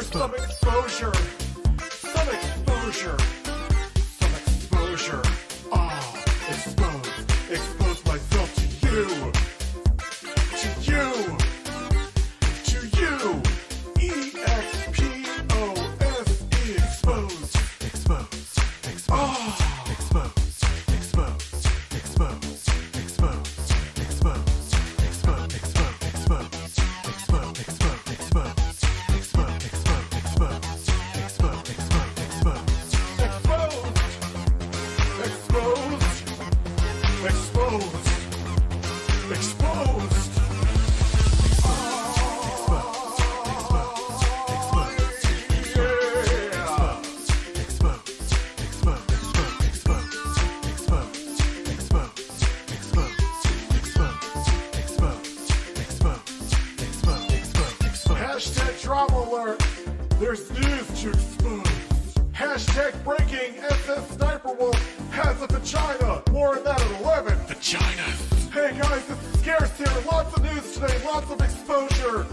for some exposure. Some exposure. Some exposure. Ah, expose myself to you. To you. To you. E-X-P-O-S-E. Exposed. Exposed. Exposed. Ah. Exposed. Exposed. Exposed. Exposed. Exposed. Exposed. Exposed. Exposed. Exposed. Exposed. Exposed. Exposed. Exposed. Exposed. Exposed. Exposed. Exposed. Hashtag drama alert. There's news to expose. Hashtag breaking. SS Sniper Wolf has a vagina. More on that at 11. Vaginas. Hey guys, it's Scarce here. Lots of news today. Lots of exposure.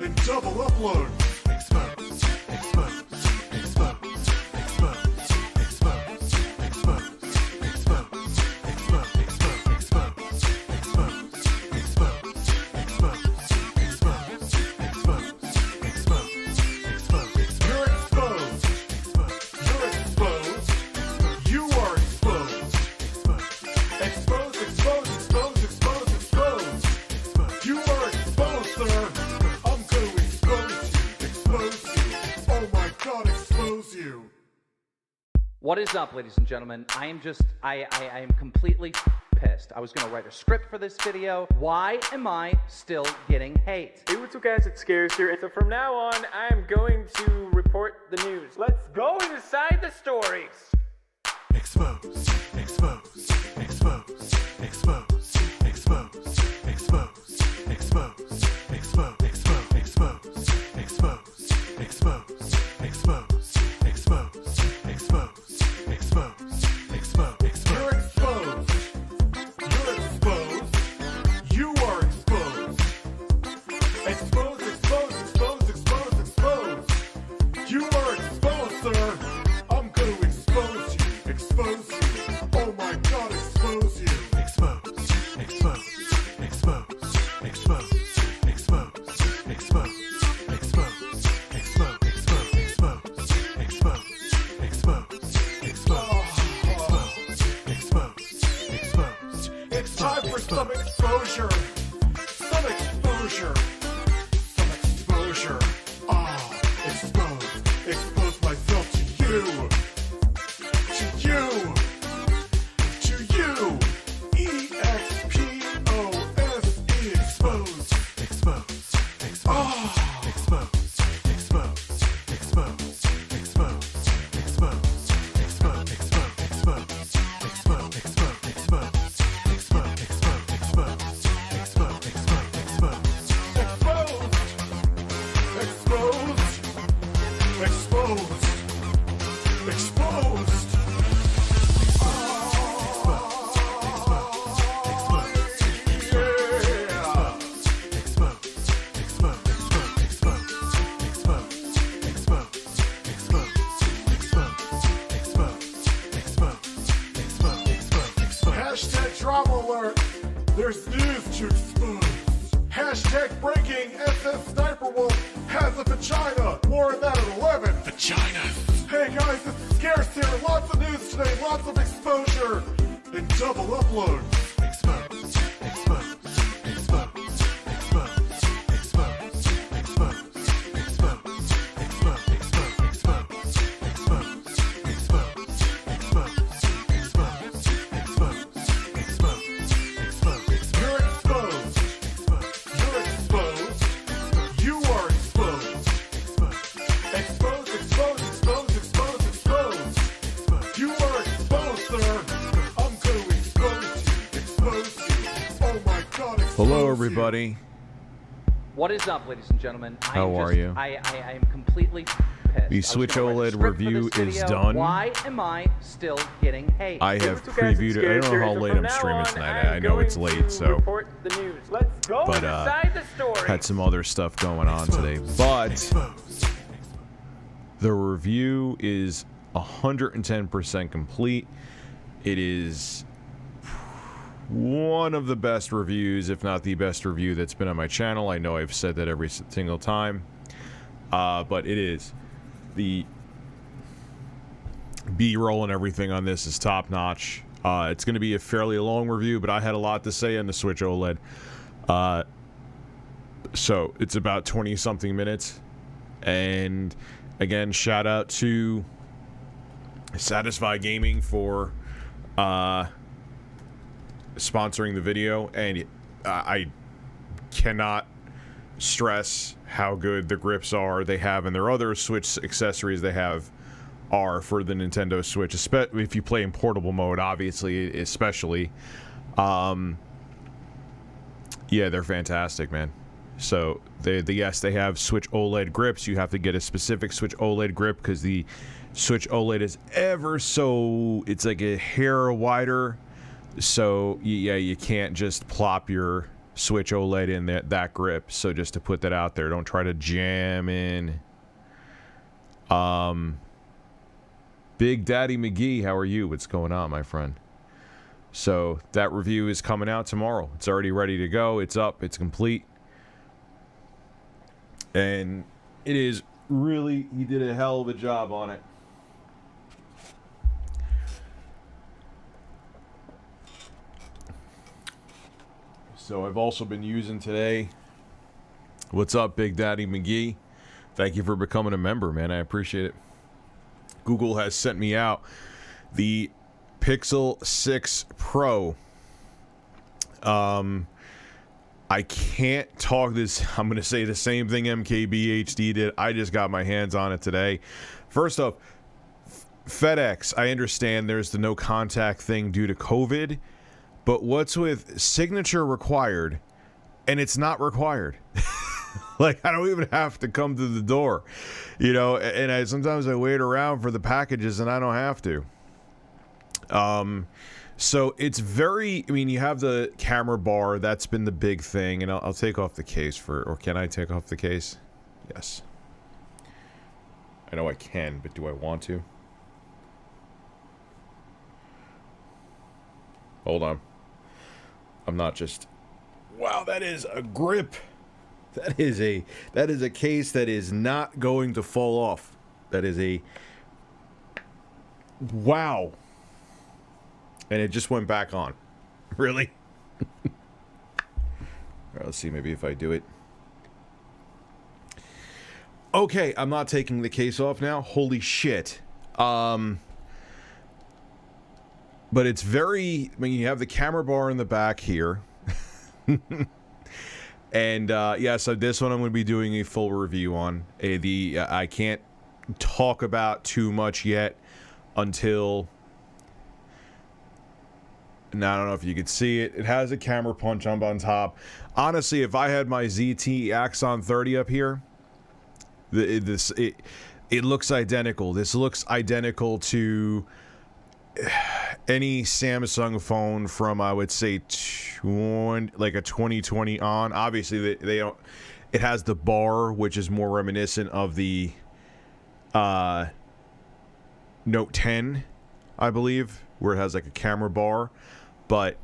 And double upload. Exposed. Exposed. Exposed. Exposed. Exposed. Exposed. Exposed. Exposed. Exposed. Exposed. Exposed. Exposed. Exposed. Exposed. You're exposed. You're exposed. You are exposed. Exposed, exposed, exposed, exposed, exposed. You are exposed, sir. I'm going to expose you. Expose you. Oh my God, expose you. What is up, ladies and gentlemen? I am completely pissed. I was gonna write a script for this video. Why am I still getting hate? Hey, what's up guys, it's Scares here, and so from now on, I am going to report the news. Let's go inside the stories! Exposed. Exposed. Exposed. Exposed. Exposed. Exposed. Exposed. Exposed. Exposed. Exposed. Exposed. Exposed. Exposed. Exposed. Exposed. Exposed. Exposed. You're exposed. You're exposed. You are exposed. Exposed, exposed, exposed, exposed, exposed. You are exposed, sir. I'm going to expose you. Expose you. Oh my God, expose you. Exposed. Exposed. Exposed. Exposed. Exposed. Exposed. Exposed. Exposed. Exposed. Exposed. Exposed. Exposed. It's time for some exposure. Some exposure. Some exposure. Ah, exposed. Expose myself to you. To you. To you. E-X-P-O-S-E. Exposed. Exposed. Exposed. Ah. Exposed. Exposed. Exposed. Exposed. Exposed. Exposed. Exposed. Exposed. Exposed. Exposed. Exposed. Exposed. Exposed. Exposed. Exposed. Exposed. Exposed. Exposed. Exposed. Hashtag drama alert. There's news to expose. Hashtag breaking. SS Sniper Wolf has a vagina. More on that at 11. Vaginas. Hey guys, it's Scarce here. Lots of news today. Lots of exposure. And double upload. Exposed. Exposed. Exposed. Exposed. Exposed. Exposed. Exposed. Exposed. Exposed. Exposed. Exposed. Exposed. Exposed. Exposed. Exposed. Exposed. You're exposed. You're exposed. You are exposed. Exposed. Exposed. Exposed. Exposed. Exposed. You are exposed, sir. I'm going to expose you. Expose you. Oh my God. Expose Hello, you. everybody. What is up, ladies and gentlemen? How are you? I am completely pissed. The I was Switch gonna write a OLED script for review this is video. done. Why am I still getting hate? I have what's up, guys, it's previewed it. I Scares don't here, know how so late from I'm now streaming on, tonight. I'm I know it's going late, to so. report the news. Let's go But, inside the story. Had some other stuff going on today. But Exposed. The review is 110% complete. It is one of the best reviews, if not the best review that's been on my channel. I know I've said that every single time, but it is. The B-roll and everything on this is top-notch. It's going to be a fairly long review, but I had a lot to say on the Switch OLED. So it's about 20-something minutes. And again, shout out to Satisfy Gaming for sponsoring the video, and I cannot stress how good the grips are they have, and their other Switch accessories they have are for the Nintendo Switch, especially if you play in portable mode, obviously, especially. Yeah, they're fantastic, man. So yes, they have Switch OLED grips. You have to get a specific Switch OLED grip because the Switch OLED is ever so, it's like a hair wider. So yeah, you can't just plop your Switch OLED in that grip. So just to put that out there, don't try to jam in. Big Daddy McGee, how are you? What's going on, my friend? So that review is coming out tomorrow. It's already ready to go. It's up. It's complete. And it is really, he did a hell of a job on it. So I've also been using today. What's up, Big Daddy McGee? Thank you for becoming a member, man. I appreciate it. Google has sent me out the Pixel 6 Pro. I can't talk this. I'm going to say the same thing MKBHD did. I just got my hands on it today. First off, FedEx, I understand there's the no contact thing due to COVID. But what's with signature required, and it's not required? Like, I don't even have to come to the door, you know, and sometimes I wait around for the packages and I don't have to. So it's very, I mean, you have the camera bar, that's been the big thing, and I'll take off the case or can I take off the case? Yes. I know I can, but do I want to? Hold on. I'm not just, wow, that is a grip. That is a case that is not going to fall off. That is a, wow. And it just went back on. Really? All right, let's see, maybe if I do it. Okay, I'm not taking the case off now. Holy shit. But it's very, I mean, you have the camera bar in the back here. And yeah, so this one I'm going to be doing a full review on. I can't talk about too much yet until, now I don't know if you could see it. It has a camera punch on top. Honestly, if I had my ZT Axon 30 up here, it looks identical. This looks identical to any Samsung phone from, I would say, like a 2020 on. Obviously, they don't. It has the bar, which is more reminiscent of the Note 10, I believe, where it has like a camera bar. But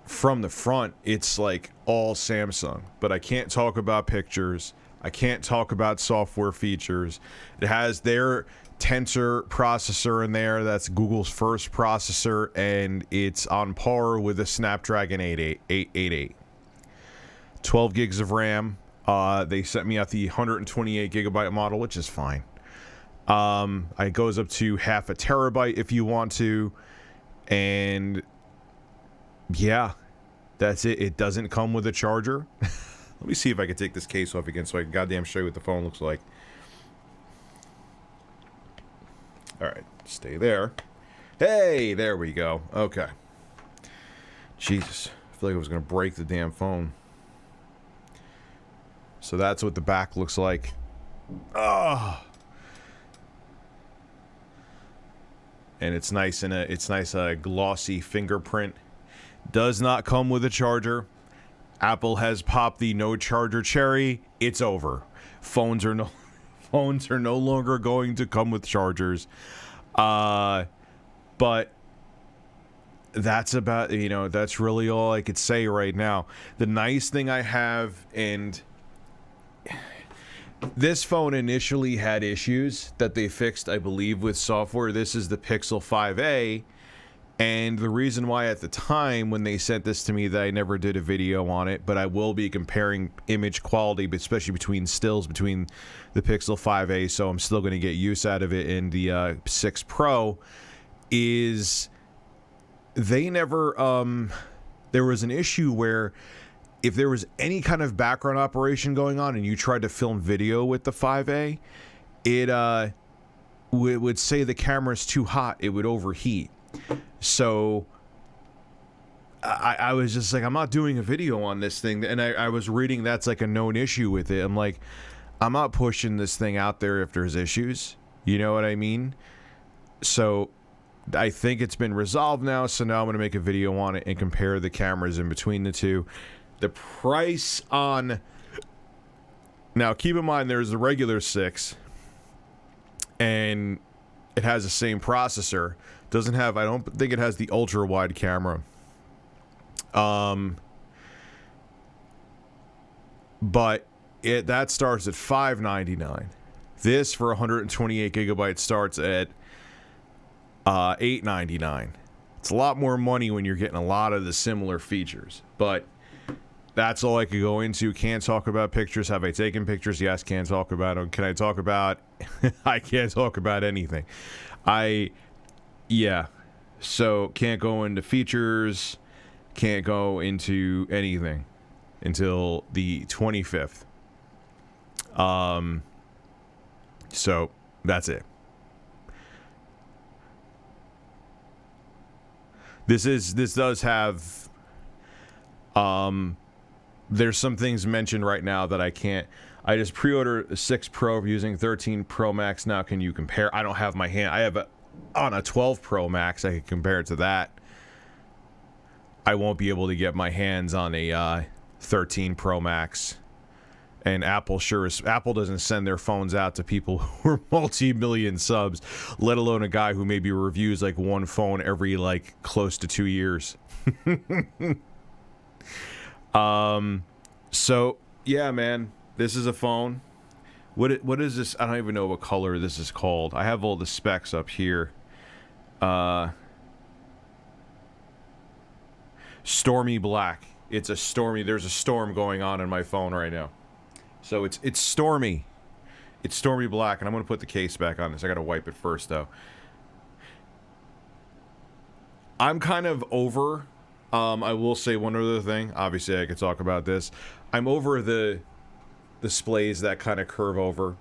from the front, it's like all Samsung. But I can't talk about pictures. I can't talk about software features. It has their Tensor processor in there. That's Google's first processor, and it's on par with the Snapdragon 888. 12 gigs of RAM. They sent me out the 128 gigabyte model, which is fine. It goes up to half a terabyte if you want to, and yeah, that's it. It doesn't come with a charger. Let me see if I can take this case off again so I can goddamn show you what the phone looks like. Alright, stay there. Hey, there we go. Okay. Jesus. I feel like I was going to break the damn phone. So that's what the back looks like. Oh. And it's nice in a glossy fingerprint. Does not come with a charger. Apple has popped the no charger cherry. It's over. Phones are no phones are no longer going to come with chargers. But that's about, that's really all I could say right now. The nice thing I have, and this phone initially had issues that they fixed, I believe, with software. This is the Pixel 5a. And the reason why at the time when they sent this to me that I never did a video on it, but I will be comparing image quality, but especially between stills between the Pixel 5a, so I'm still going to get use out of it in the 6 Pro, is they never, there was an issue where if there was any kind of background operation going on and you tried to film video with the 5a, it would say the camera's too hot, it would overheat. So I was just like, I'm not doing a video on this thing. And I was reading that's like a known issue with it. I'm like, I'm not pushing this thing out there if there's issues. You know what I mean? So I think it's been resolved now. So now I'm going to make a video on it and compare the cameras in between the two. The price on... Now, keep in mind, there's the regular 6. And it has the same processor. Doesn't have, I don't think it has the ultra wide camera. But that starts at $599. This for 128 gigabytes starts at $899. It's a lot more money when you're getting a lot of the similar features. But that's all I could go into. Can't talk about pictures. Have I taken pictures? Yes. Can't talk about them. Can I talk about... I can't talk about anything. Yeah, so can't go into features, can't go into anything until the 25th. So that's it. This does have, there's some things mentioned right now that I can't. I just pre-ordered a 6 Pro using 13 Pro Max. Now can you compare? I don't have my hand. I have on a 12 Pro Max, I can compare it to that. I won't be able to get my hands on a 13 Pro Max. And Apple doesn't send their phones out to people who are multi-million subs, let alone a guy who maybe reviews like one phone every like close to 2 years. So yeah, man, this is a phone. What is this? I don't even know what color this is called. I have all the specs up here. Stormy black. It's a stormy. There's a storm going on in my phone right now. So it's stormy. It's stormy black, and I'm gonna put the case back on this. I gotta wipe it first though. I'm kind of over. I will say one other thing. Obviously, I could talk about this. I'm over the displays that kind of curve over.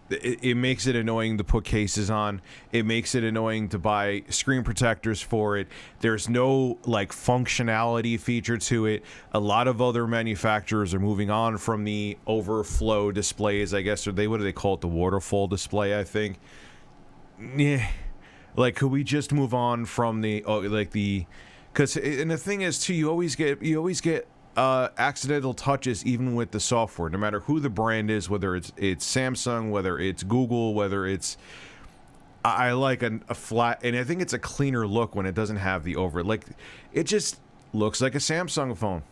It makes it annoying to put cases on. It makes it annoying to buy screen protectors for it. There's no like functionality feature to it. A lot of other manufacturers are moving on from the overflow displays, I guess, or what do they call it? The waterfall display, I think. Yeah. Like, could we just move on from the because and the thing is too, you always get accidental touches even with the software, no matter who the brand is, whether it's Samsung, whether it's Google, whether it's I like a flat, and I think it's a cleaner look when it doesn't have the it just looks like a Samsung phone.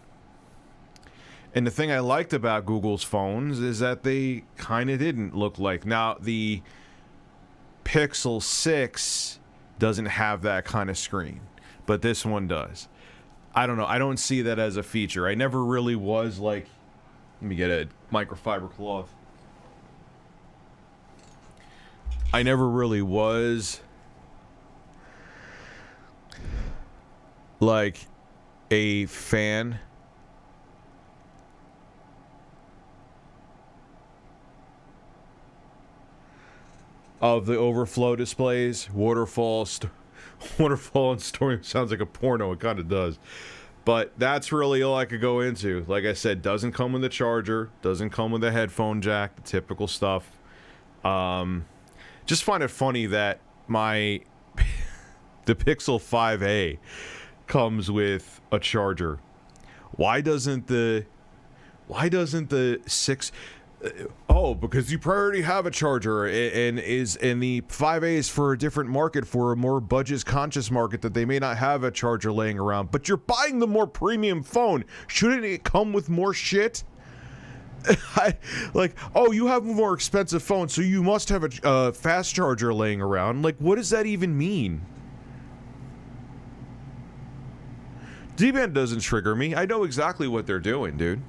And the thing I liked about Google's phones is that they kind of didn't look like. Now the Pixel 6 doesn't have that kind of screen, but this one does. I don't know. I don't see that as a feature. I never really was like... Let me get a microfiber cloth. I never really was like a fan of the overflow displays. Waterfall and storm sounds like a porno. It kind of does. But that's really all I could go into. Like I said, doesn't come with a charger, doesn't come with a headphone jack, the typical stuff. Just find it funny that the Pixel 5a comes with a charger. Why doesn't the 6... Oh, because you already have a charger, and the 5A is for a different market, for a more budget-conscious market that they may not have a charger laying around. But you're buying the more premium phone. Shouldn't it come with more shit? Like, oh, you have a more expensive phone, so you must have a fast charger laying around. Like, what does that even mean? D-band doesn't trigger me. I know exactly what they're doing, dude.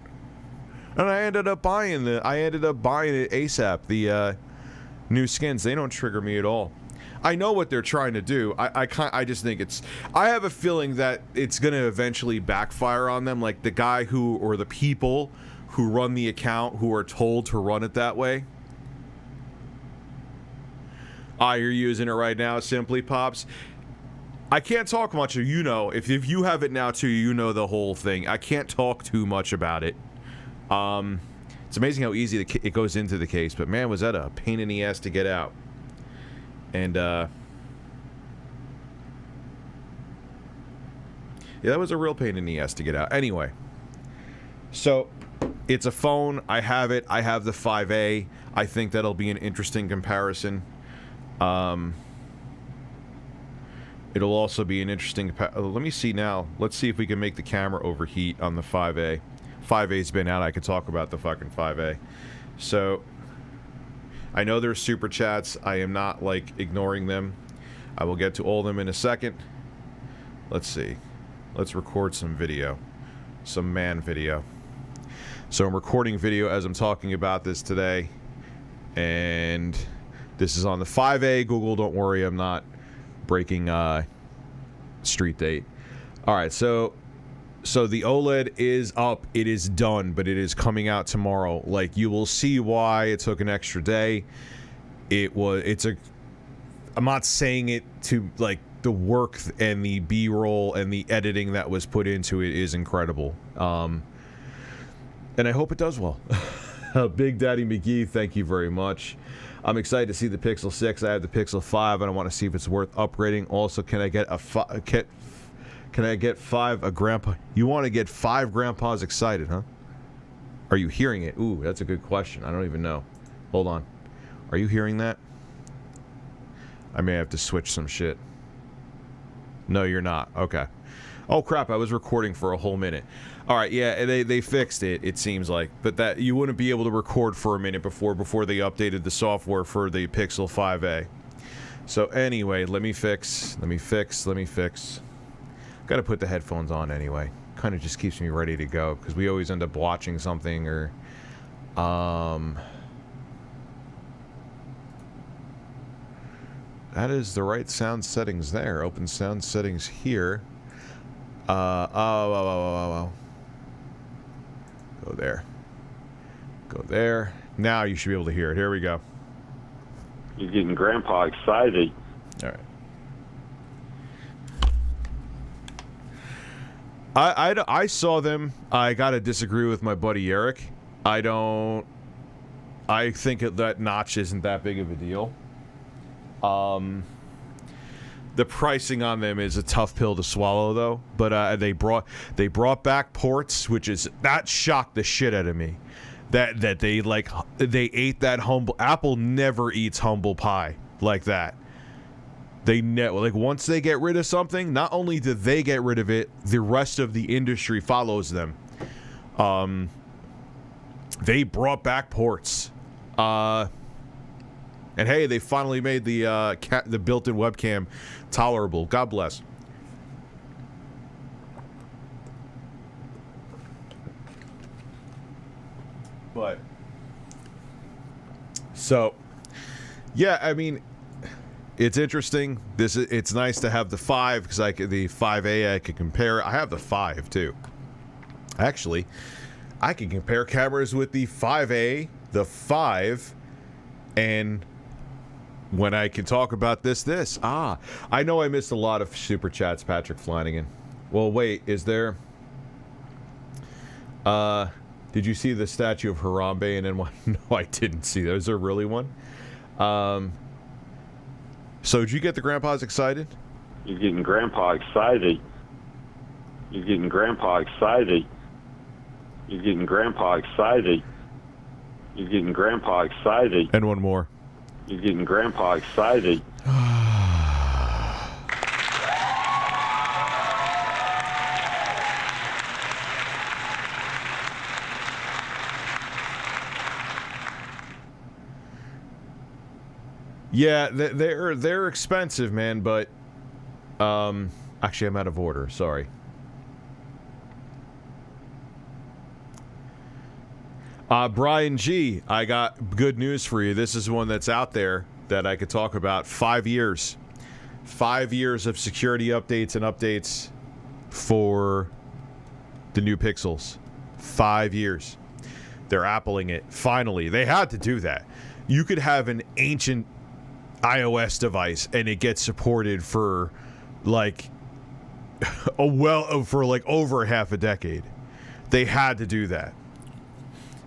And I ended up buying it ASAP. The new skins, they don't trigger me at all. I know what they're trying to do. I just think I have a feeling that it's going to eventually backfire on them, like the guy or the people who run the account who are told to run it that way. You're using it right now, Simply Pops. I can't talk much, if you have it now too, you know the whole thing. I can't talk too much about it. It's amazing how easy it goes into the case, but man, was that a pain in the ass to get out. And yeah, that was a real pain in the ass to get out. Anyway, so it's a phone. I have it. I have the 5A. I think that'll be an interesting comparison. It'll also be an interesting. Let me see now. Let's see if we can make the camera overheat on the 5A. 5A's been out. I could talk about the fucking 5A. So I know there's super chats. I am not like ignoring them. I will get to all of them in a second. Let's see. Let's record some video. Some man video. So I'm recording video as I'm talking about this today. And this is on the 5A. Google, don't worry, I'm not breaking street date. Alright, so the OLED is up. It is done, but it is coming out tomorrow. Like, you will see why it took an extra day. I'm not saying it to, like, the work and the B-roll and the editing that was put into it is incredible. And I hope it does well. Big Daddy McGee, thank you very much. I'm excited to see the Pixel 6. I have the Pixel 5, and I want to see if it's worth upgrading. Also, can I get a grandpa? You want to get 5 grandpas excited, huh? Are you hearing it? Ooh, that's a good question. I don't even know. Hold on. Are you hearing that? I may have to switch some shit. No, you're not. Okay. Oh, crap. I was recording for a whole minute. All right. Yeah, they fixed it, it seems like. But that you wouldn't be able to record for a minute before they updated the software for the Pixel 5A. So anyway, let me fix. Got to put the headphones on anyway. Kind of just keeps me ready to go because we always end up watching something or that is the right sound settings there. Open sound settings here. Oh. Go there. Now you should be able to hear it. Here we go. You're getting Grandpa excited. All right. I saw them. I gotta disagree with my buddy Eric. I think that notch isn't that big of a deal. The pricing on them is a tough pill to swallow, though. But they brought back ports, that shocked the shit out of me. That they ate that humble. Apple never eats humble pie like that. They once they get rid of something, not only do they get rid of it, the rest of the industry follows them. They brought back ports. And hey, they finally made the built-in webcam tolerable. God bless. But so, yeah, I mean, it's interesting. It's nice to have the 5 because the 5A I could compare. I have the 5 too. Actually, I can compare cameras with the 5A, the 5, and when I can talk about this. I know I missed a lot of super chats, Patrick Flanagan. Well, wait, is there? Did you see the statue of Harambe and then one? No, I didn't see that. Is there really one? So did you get the grandpas excited? You're getting Grandpa excited. You're getting Grandpa excited. You're getting Grandpa excited. You're getting Grandpa excited. And one more. You're getting Grandpa excited. Yeah, they're expensive, man, but actually I'm out of order, sorry. Brian G, I got good news for you. This is one that's out there that I could talk about. 5 years. 5 years of security updates and updates for the new Pixels. 5 years. They're Appling it. Finally. They had to do that. You could have an ancient iOS device and it gets supported for like over half a decade. They had to do that.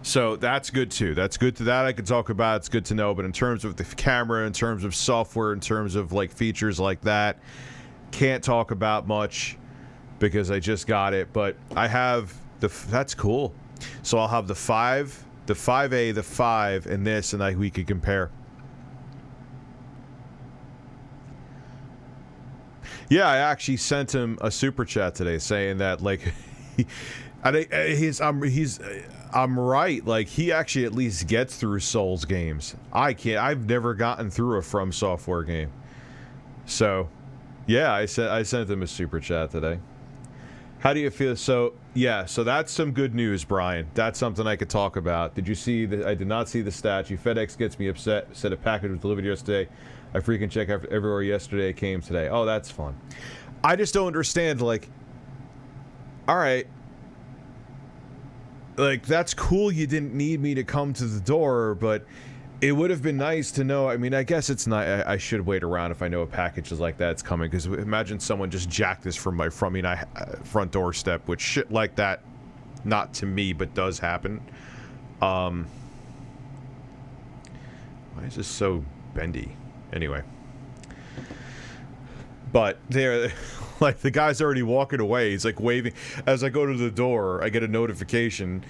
So that's good too. That's good to that I could talk about. It's good to know. But in terms of the camera, in terms of software, in terms of like features like that, can't talk about much because I just got it. But I have that's cool. So I'll have the 5, the 5A, the 5, and this, and we could compare. Yeah, I actually sent him a super chat today saying that like I'm right. Like he actually at least gets through Souls games. I can't. I've never gotten through a From Software game. So, yeah, I sent him a super chat today. How do you feel? So yeah, so that's some good news, Brian. That's something I could talk about. Did you see the? I did not see the statue. FedEx gets me upset. Said a package was delivered yesterday. I freaking checked everywhere yesterday. It came today. Oh, that's fun. I just don't understand. Like, all right, like that's cool. You didn't need me to come to the door, but it would have been nice to know. I mean, I guess it's not. I should wait around if I know a package is like that's coming. Because imagine someone just jacked this from my front doorstep, which shit like that, not to me, but does happen. Why is this so bendy? Anyway, but they're like the guy's already walking away. He's like waving. As I go to the door, I get a notification.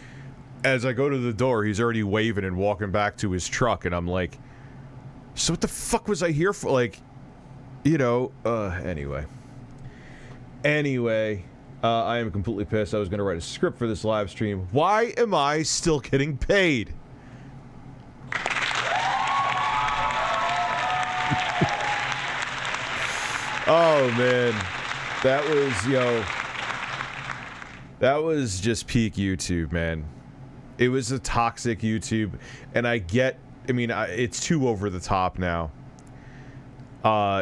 As I go to the door, he's already waving and walking back to his truck, and I'm like, so what the fuck was I here for? Like, you know, anyway, I am completely pissed. I was going to write a script for this live stream. Why am I still getting paid? Oh, man. That was just peak YouTube, man. It was a toxic YouTube, and it's too over the top now,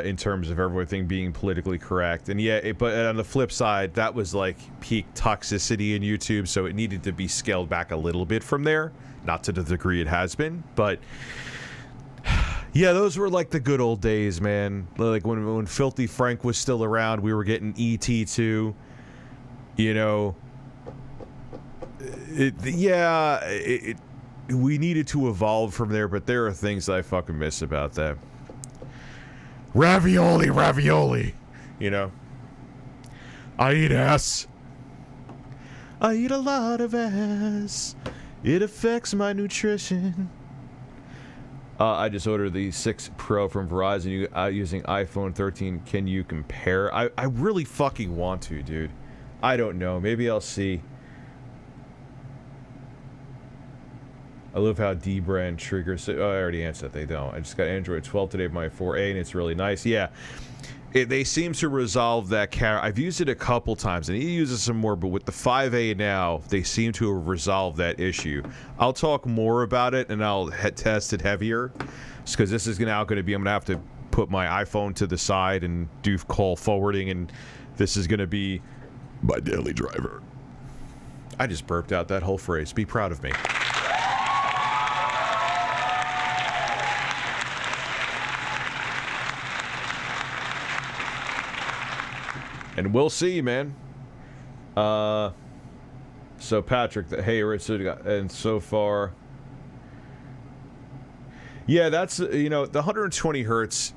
in terms of everything being politically correct. And yeah, but on the flip side, that was like peak toxicity in YouTube, so it needed to be scaled back a little bit from there. Not to the degree it has been, but yeah, those were like the good old days, man. Like when Filthy Frank was still around, we were getting ET2, you know. We needed to evolve from there, but there are things that I fucking miss about that. Ravioli, you know. I eat ass. I eat a lot of ass. It affects my nutrition. I just ordered the 6 Pro from Verizon using iPhone 13. Can you compare? I really fucking want to, dude. I don't know. Maybe I'll see. I love how D-brand triggers. Oh, I already answered that. They don't. I just got Android 12 today with my 4A, and it's really nice. Yeah. They seem to resolve that camera. I've used it a couple times, and he uses some more, but with the 5A now, they seem to have resolved that issue. I'll talk more about it, and I'll test it heavier, because this is now going to be, I'm going to have to put my iPhone to the side and do call forwarding, and this is going to be my daily driver. I just burped out that whole phrase. Be proud of me. And we'll see, man. So Patrick, hey, and so far, yeah, that's the 120 hertz.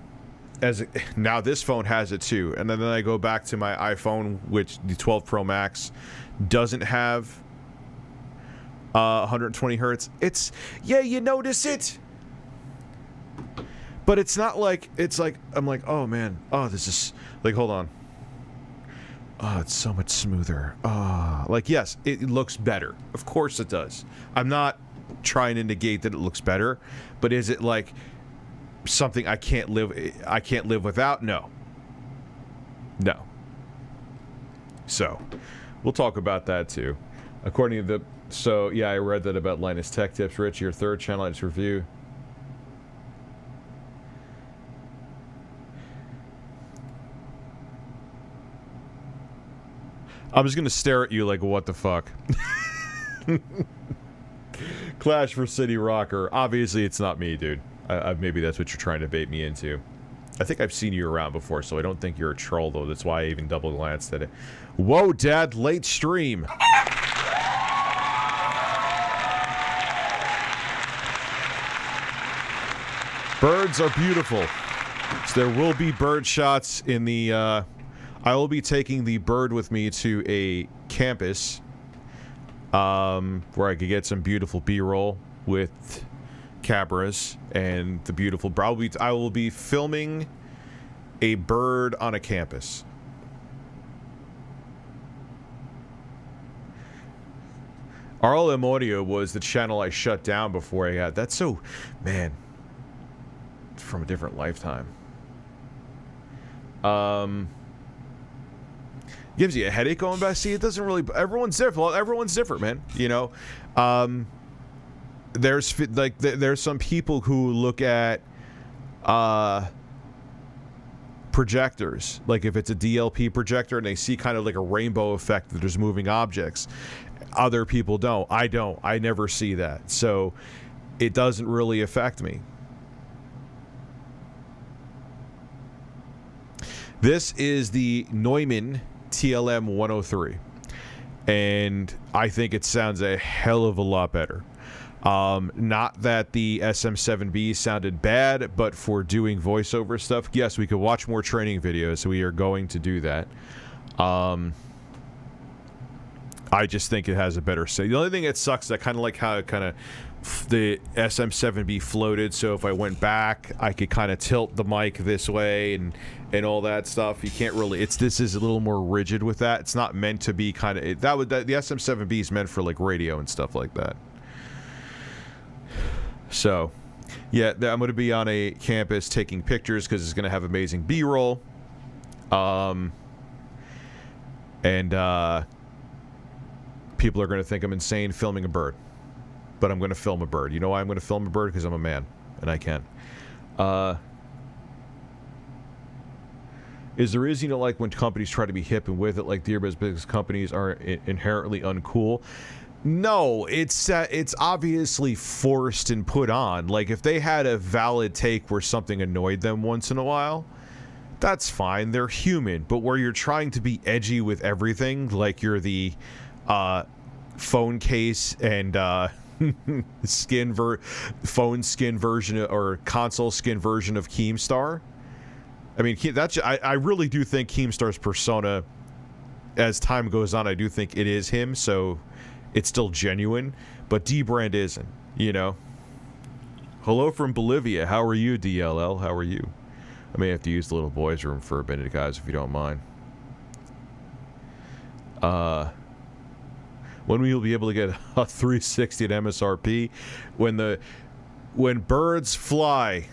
Now this phone has it too, and then I go back to my iPhone, which the 12 Pro Max doesn't have 120 hertz. It's, yeah, you notice it. But it's not like, it's like, I'm like, oh man, oh, this is, like, hold on. Oh, it's so much smoother. Oh, like, yes, it looks better. Of course it does. I'm not trying to negate that it looks better, but is it like something I can't live without? No. No. So, we'll talk about that too. According to the, so yeah, I read that about Linus Tech Tips. Rich, your third channel, I just review. I'm just gonna stare at you like, what the fuck? Clash for City Rocker. Obviously, it's not me, dude. Maybe that's what you're trying to bait me into. I think I've seen you around before, so I don't think you're a troll, though. That's why I even double glanced at it. Whoa, Dad, late stream. Birds are beautiful. So there will be bird shots in the, I will be taking the bird with me to a campus, where I could get some beautiful B-roll with cameras and the beautiful, I will be filming a bird on a campus. RLM Audio was the channel I shut down before I got, that's so, man, it's from a different lifetime. Gives you a headache going back. See, it doesn't really, everyone's different. Everyone's different, man. You know, there's like there's some people who look at projectors, like if it's a DLP projector and they see kind of like a rainbow effect that there's moving objects. Other people don't. I don't. I never see that. So it doesn't really affect me. This is the Neumann TLM 103, and I think it sounds a hell of a lot better. Not that the SM7B sounded bad, but for doing voiceover stuff, yes, we could watch more training videos, so we are going to do that. I just think it has a better sound. The only thing that sucks is that kind of like how it kind of the SM7B floated, so if I went back, I could kind of tilt the mic this way and all that stuff. You can't really. This is a little more rigid with that. It's not meant to be kind of the SM7B is meant for like radio and stuff like that. So, yeah, I'm going to be on a campus taking pictures because it's going to have amazing B-roll. And people are going to think I'm insane filming a bird. But I'm going to film a bird. You know why I'm going to film a bird? Because I'm a man, and I can. Is the reason you don't like when companies try to be hip and with it, like the biggest companies are inherently uncool? No, it's obviously forced and put on. Like, if they had a valid take where something annoyed them once in a while, that's fine. They're human. But where you're trying to be edgy with everything, like you're the phone case and phone skin version or console skin version of Keemstar. I mean, I really do think Keemstar's persona, as time goes on, I do think it is him, so it's still genuine, but D-Brand isn't, you know? Hello from Bolivia. How are you, DLL? How are you? I may have to use the little boys' room for a minute, guys, if you don't mind. When will you be able to get a 360 at MSRP? When birds fly.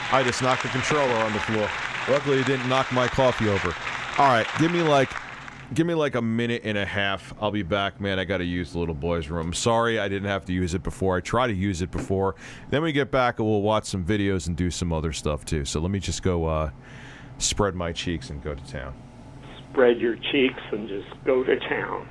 I just knocked the controller on the floor. Luckily, it didn't knock my coffee over. All right, give me like a minute and a half. I'll be back, man. I got to use the little boys' room. Sorry, I didn't have to use it before. I tried to use it before. Then we get back and we'll watch some videos and do some other stuff too. So let me just go spread my cheeks and go to town. Spread your cheeks and just go to town.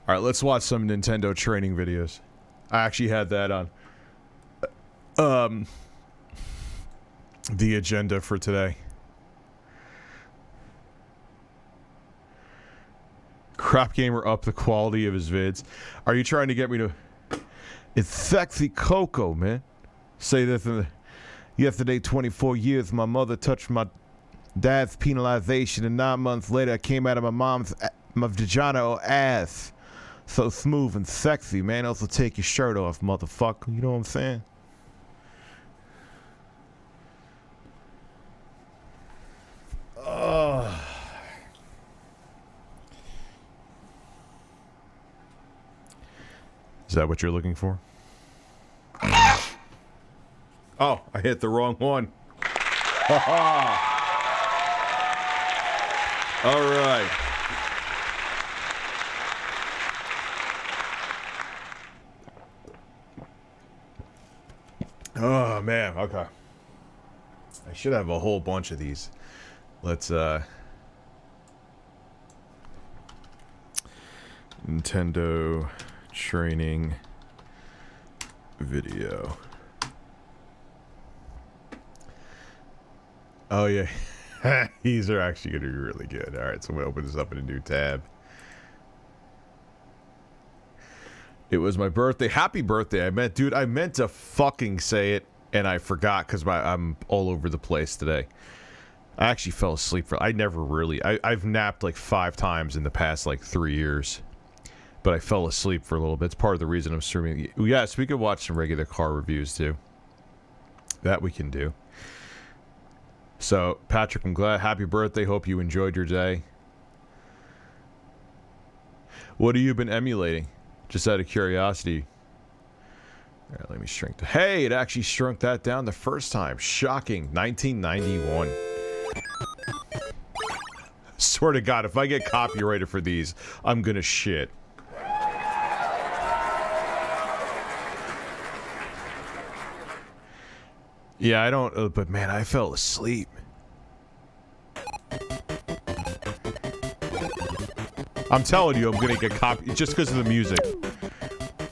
All right, let's watch some Nintendo training videos. I actually had that on the agenda for today. Crap Gamer up the quality of his vids. Are you trying to get me to... It's sexy Coco, man. Say that yesterday, 24 years, my mother touched my dad's penalization, and 9 months later, I came out of my vagina or ass. So smooth and sexy, man. Also take your shirt off, motherfucker. You know what I'm saying? Is that what you're looking for? Oh, I hit the wrong one. All right. Oh, man. Okay. I should have a whole bunch of these. Let's, Nintendo training video. Oh, yeah. These are actually going to be really good. All right, so I'm going to open this up in a new tab. It was my birthday. Happy birthday. I meant to fucking say it, and I forgot because I'm all over the place today. I actually fell asleep for... I've napped like 5 times in the past like 3 years. But I fell asleep for a little bit. It's part of the reason I'm streaming. Yes, we could watch some regular car reviews too. That we can do. So, Patrick, I'm glad. Happy birthday. Hope you enjoyed your day. What have you been emulating? Just out of curiosity. All right, let me shrink. Hey, it actually shrunk that down the first time. Shocking. 1991. Swear to God, if I get copyrighted for these, I'm gonna shit. Yeah, I don't, but man, I fell asleep. I'm telling you, I'm gonna get copied just because of the music.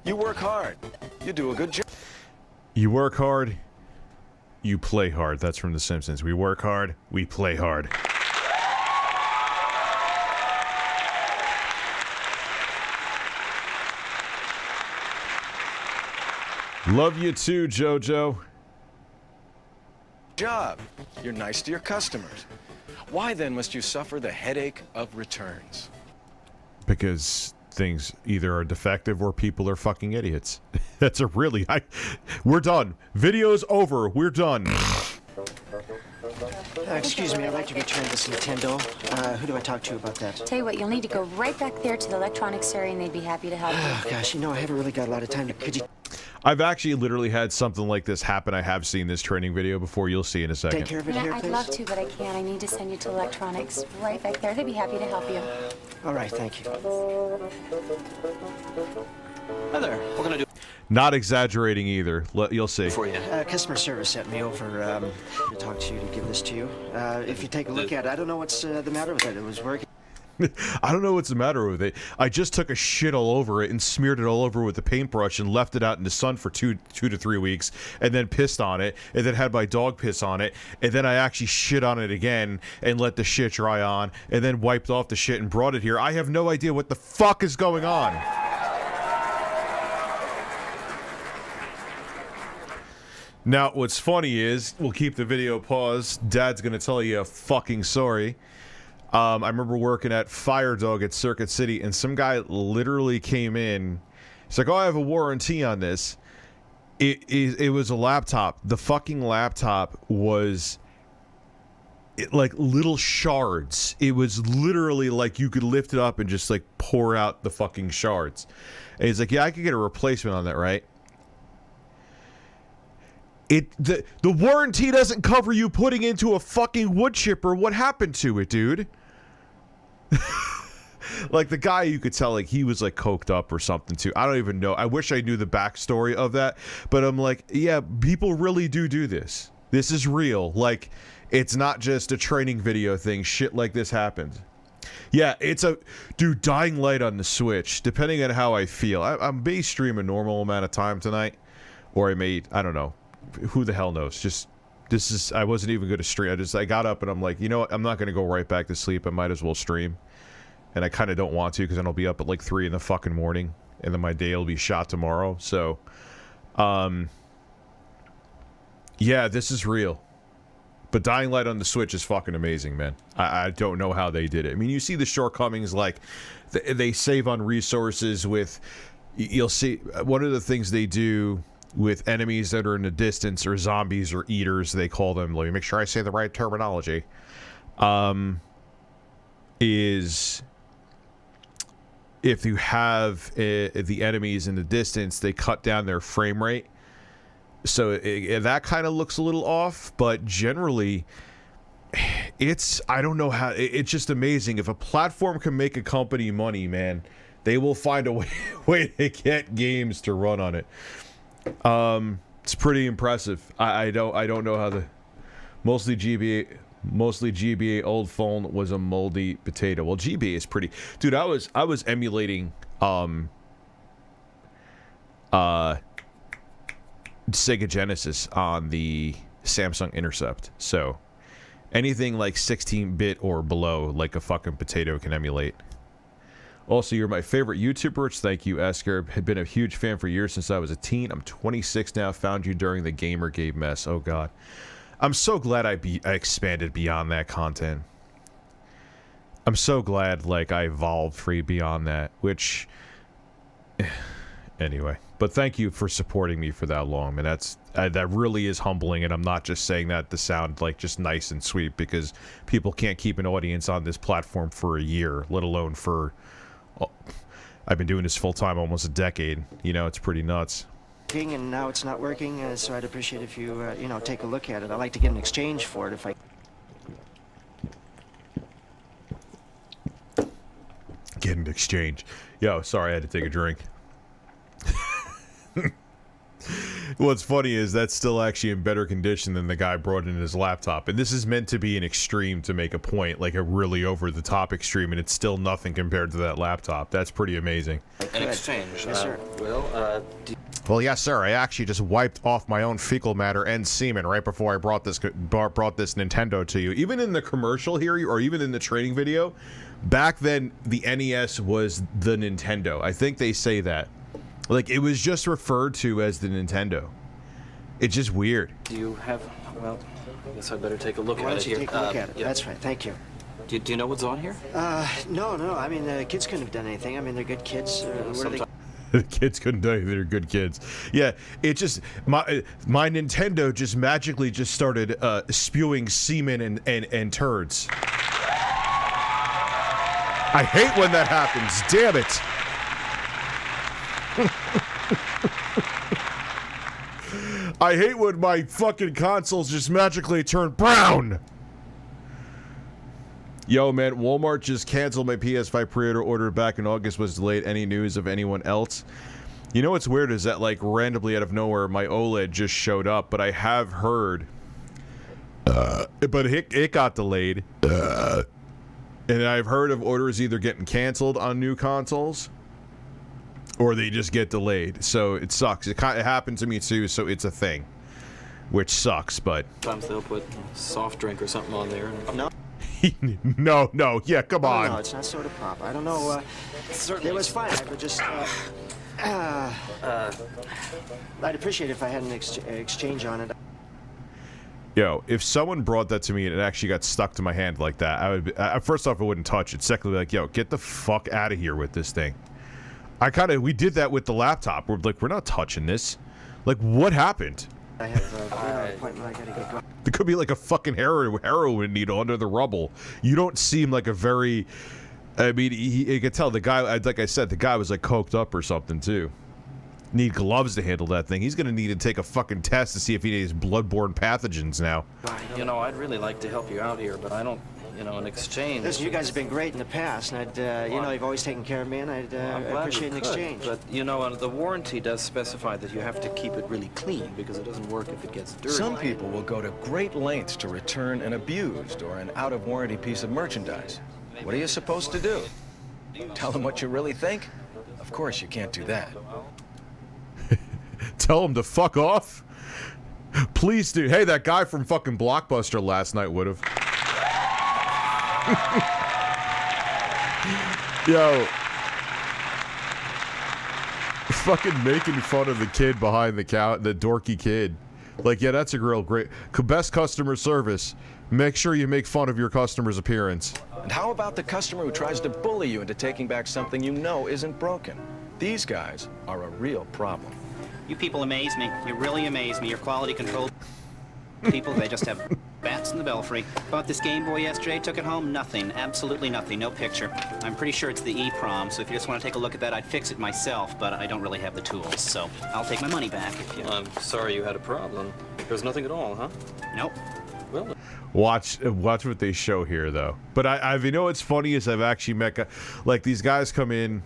You work hard. You do a good job. You work hard. You play hard. That's from The Simpsons. We work hard. We play hard. Love you too, JoJo. Job. You're nice to your customers. Why then must you suffer the headache of returns? Because things either are defective or people are fucking idiots. That's a really... We're done. Video's over. We're done. Excuse me, I'd like to return this Nintendo. Who do I talk to about that? Tell you what, you'll need to go right back there to the electronics area and they'd be happy to help you. Oh, gosh, you know, I haven't really got a lot of time. Could you... I've actually literally had something like this happen. I have seen this training video before. You'll see in a second. take care of it Yeah, here, I'd please? love to, but I can't. I need to send you to electronics right back there. They'd be happy to help you. All right, thank you. Hi there. We're gonna do Not exaggerating either. You'll see. for you. Customer service sent me over to talk to you, to give this to you. If you take a look at it, I don't know what's the matter with it. It was working. I don't know what's the matter with it. I just took a shit all over it and smeared it all over with the paintbrush and left it out in the sun for two to 3 weeks, and then pissed on it, and then had my dog piss on it, and then I actually shit on it again and let the shit dry on, and then wiped off the shit and brought it here. I have no idea what the fuck is going on. Now, what's funny is, we'll keep the video paused. Dad's gonna tell you a fucking story. I remember working at Fire Dog at Circuit City, and some guy literally came in. He's like, "Oh, I have a warranty on this." It was a laptop. The fucking laptop was like little shards. It was literally like you could lift it up and just like pour out the fucking shards. And he's like, "Yeah, I could get a replacement on that, right?" The warranty doesn't cover you putting into a fucking wood chipper. What happened to it, dude? Like the guy, you could tell like he was like coked up or something too. I don't even know. I wish I knew the backstory of that, but I'm like, yeah, people really do this. This is real. Like, it's not just a training video thing. Shit like this happens. Yeah, it's a... Dude, Dying Light on the Switch, depending on how I feel. I may stream a normal amount of time tonight. Or I may... I don't know. Who the hell knows? Just... This is... I wasn't even going to stream. I got up and I'm like, you know what? I'm not going to go right back to sleep. I might as well stream. And I kind of don't want to because then I'll be up at like 3 in the fucking morning. And then my day will be shot tomorrow. So... Yeah, this is real. But Dying Light on the Switch is fucking amazing, man. I don't know how they did it. I mean, you see the shortcomings, like, they save on resources with... You'll see, one of the things they do with enemies that are in the distance, or zombies, or eaters, they call them, let me make sure I say the right terminology, is... If you have the enemies in the distance, they cut down their frame rate. So that kind of looks a little off, but generally, it's, I don't know how, it's just amazing. If a platform can make a company money, man, they will find a way to get games to run on it. It's pretty impressive. I don't know how the, mostly GBA old phone was a moldy potato. Well, GBA is pretty, dude. I was emulating Sega Genesis on the Samsung Intercept, so anything like 16-bit or below, like a fucking potato can emulate. Also, you're my favorite YouTuber, which thank you, Esker. Had been a huge fan for years since I was a teen. I'm 26 now. Found you during the Gamergate mess. Oh god, I'm so glad I expanded beyond that content. I'm so glad, like, I evolved free beyond that, which anyway. But thank you for supporting me for that long, man. That really is humbling, and I'm not just saying that to sound like just nice and sweet, because people can't keep an audience on this platform for a year, let alone for... I've been doing this full-time almost a decade. You know, it's pretty nuts. And now it's not working, so I'd appreciate if you, you know, take a look at it. I'd like to get an exchange for it if I... Get an exchange. Yo, sorry, I had to take a drink. What's funny is that's still actually in better condition than the guy brought in his laptop. And this is meant to be an extreme to make a point, like a really over-the-top extreme, and it's still nothing compared to that laptop. That's pretty amazing. An exchange. Yes, sir. Well, yes, sir. I actually just wiped off my own fecal matter and semen right before I brought this Nintendo to you. Even in the commercial here, or even in the training video, back then the NES was the Nintendo. I think they say that. Like, it was just referred to as the Nintendo. It's just weird. Do you have... Well, I guess I better take a look Why at don't it you here. take a look at it? Yeah. That's right. Thank you. Do you know what's on here? No. I mean, the kids couldn't have done anything. I mean, they're good kids. Where are they... The kids couldn't do anything. They're good kids. Yeah, it just... My Nintendo just magically just started spewing semen and turds. I hate when that happens. Damn it. I hate when my fucking consoles just magically turn brown. Yo, man, Walmart just canceled my PS5 pre-order. Order back in August was delayed. Any news of anyone else? You know what's weird is that, like, randomly out of nowhere, my OLED just showed up, but I have heard... but it got delayed. And I've heard of orders either getting canceled on new consoles, or they just get delayed. So it sucks. It happened to me too, so it's a thing. Which sucks, but... Sometimes they'll put soft drink or something on there. No. no, yeah, come on. No, it's not soda pop. I don't know, it was fine. I would just, I'd appreciate it if I had an exchange on it. Yo, if someone brought that to me and it actually got stuck to my hand like that, I would be, first off, I wouldn't touch it. Secondly, like, yo, get the fuck out of here with this thing. We did that with the laptop. We're like, we're not touching this. Like, what happened? I have an appointment. I gotta get going. There could be like a fucking heroin needle under the rubble. You don't seem like a very... I mean, you could tell the guy, like I said, the guy was like coked up or something too. Need gloves to handle that thing. He's gonna need to take a fucking test to see if he has bloodborne pathogens now. You know, I'd really like to help you out here, but I don't... You know, an exchange... Listen, you guys have been great in the past, and I'd, you know, you've always taken care of me, and I'd appreciate an exchange. But, you know, the warranty does specify that you have to keep it really clean, because it doesn't work if it gets dirty. Some people will go to great lengths to return an abused or an out-of-warranty piece of merchandise. What are you supposed to do? Tell them what you really think? Of course you can't do that. Tell them to fuck off? Please do. Hey, that guy from fucking Blockbuster last night would have. Yo. Fucking making fun of the kid behind the counter, the dorky kid. Like, yeah, that's a real great... Best customer service. Make sure you make fun of your customer's appearance. And how about the customer who tries to bully you into taking back something you know isn't broken? These guys are a real problem. You people amaze me. You really amaze me. Your quality control people, they just have bats in the belfry. Bought this Game Boy yesterday, took it home, nothing. Absolutely nothing. No picture. I'm pretty sure it's the EEPROM, so if you just want to take a look at that, I'd fix it myself, but I don't really have the tools, so I'll take my money back if you... I'm sorry you had a problem. There's nothing at all, huh? Nope. Well... Watch what they show here, though. But I you know what's funny is I've actually met... Like, these guys come in...